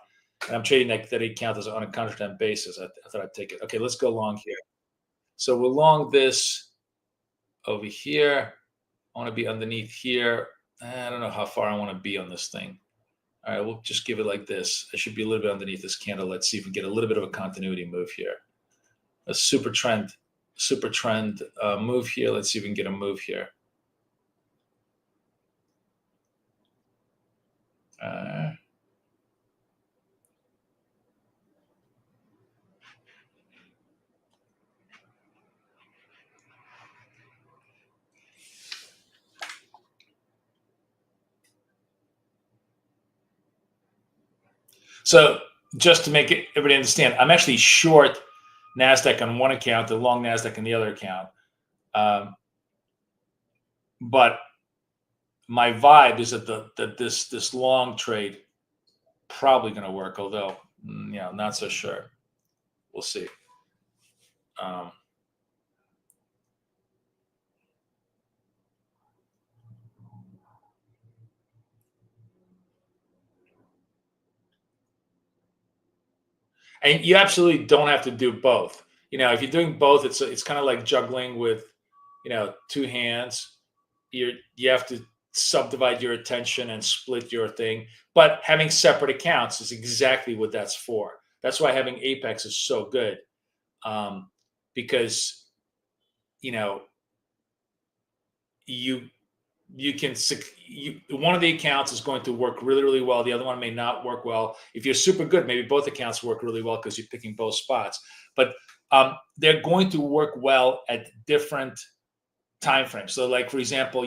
and I'm trading that account on a counter trend basis, I thought I'd take it. Okay, let's go long here. So we're long this over here. I want to be underneath here. I don't know how far I want to be on this thing. All right, we'll just give it like this. I should be a little bit underneath this candle. Let's see if we get a little bit of a continuity move here. A super trend move here. Let's see if we can get a move here. So just to make everybody understand, I'm actually short NASDAQ on one account, the long NASDAQ on the other account. But my vibe is that this long trade probably going to work, although not so sure. We'll see. And you absolutely don't have to do both. If you're doing both, it's kind of like juggling with, two hands. You have to subdivide your attention and split your thing. But having separate accounts is exactly what that's for. That's why having Apex is so good, because you can one of the accounts is going to work really, really well. The other one may not work well. If you're super good, maybe both accounts work really well because you're picking both spots. But they're going to work well at different time frames. So, like for example,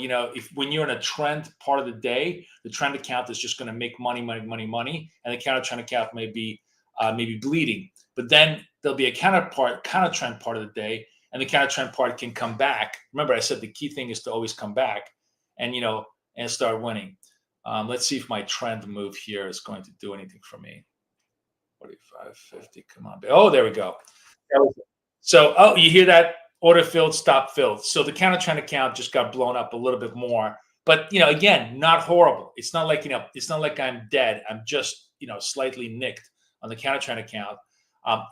when you're in a trend part of the day, the trend account is just going to make money, and the counter trend account may be bleeding. But then there'll be a counter trend part of the day, and the counter trend part can come back. Remember, I said the key thing is to always come back and start winning. Let's see if my trend move here is going to do anything for me. 45, 50, come on. Oh, there we go. So, you hear that? Order filled, stop filled. So the counter trend account just got blown up a little bit more. But, again, not horrible. It's not like, it's not like I'm dead. I'm just, slightly nicked on the counter trend account.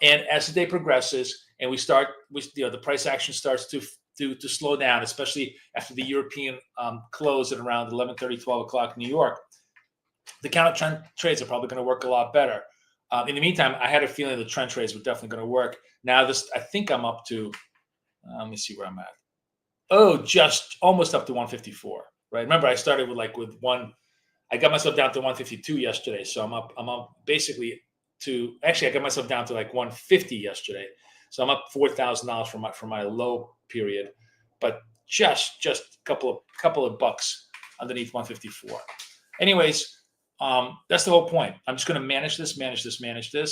And as the day progresses and the price action starts to slow down, especially after the European close at around 11:30, 12 o'clock New York, the counter trend trades are probably going to work a lot better. In the meantime, I had a feeling the trend trades were definitely going to work. Now I think I'm up to, let me see where I'm at. Oh, just almost up to 154, right? Remember, I started with one. I got myself down to 152 yesterday. So I'm up basically I got myself down to like 150 yesterday. So I'm up $4,000 from my low period, but just a couple of bucks underneath 154. Anyways, that's the whole point. I'm just going to manage this,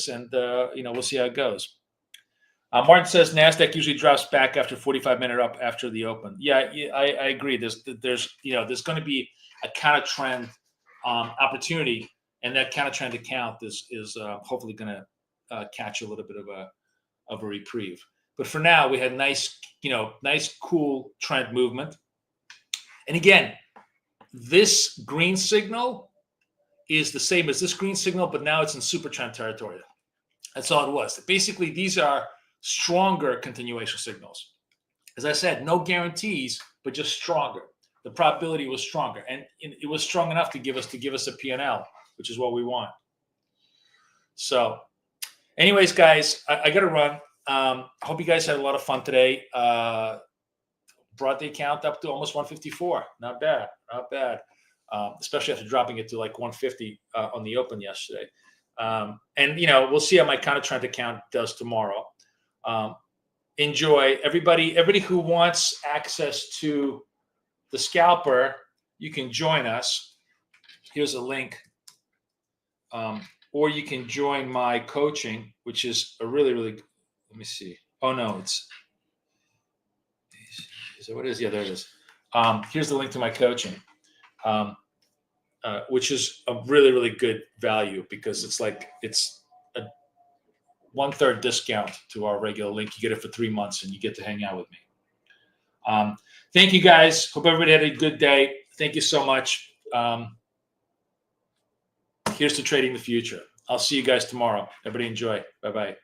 and we'll see how it goes. Martin says NASDAQ usually drops back after 45-minute up after the open. Yeah, I agree. There's going to be a counter trend opportunity, and that counter trend account is hopefully going to catch a little bit of a reprieve. But for now, we had nice cool trend movement. And again, this green signal is the same as this green signal, but now it's in super trend territory. That's all it was. Basically, these are stronger continuation signals. As I said, no guarantees, but just stronger. The probability was stronger, and it was strong enough to give us a P&L, which is what we want. So, anyways, guys, I got to run. I hope you guys had a lot of fun today. Brought the account up to almost 154. Not bad, not bad. Especially after dropping it to like 150 on the open yesterday. And we'll see how my counter trend account does tomorrow. Enjoy, everybody who wants access to the scalper, you can join us. Here's a link. Or you can join my coaching, which is a really, really, let me see. Oh no, is that what it is? Yeah, there it is. Here's the link to my coaching, which is a really, really good value because it's a 1/3 discount to our regular link. You get it for 3 months and you get to hang out with me. Thank you guys. Hope everybody had a good day. Thank you so much. Here's to trading the future. I'll see you guys tomorrow. Everybody enjoy. Bye-bye.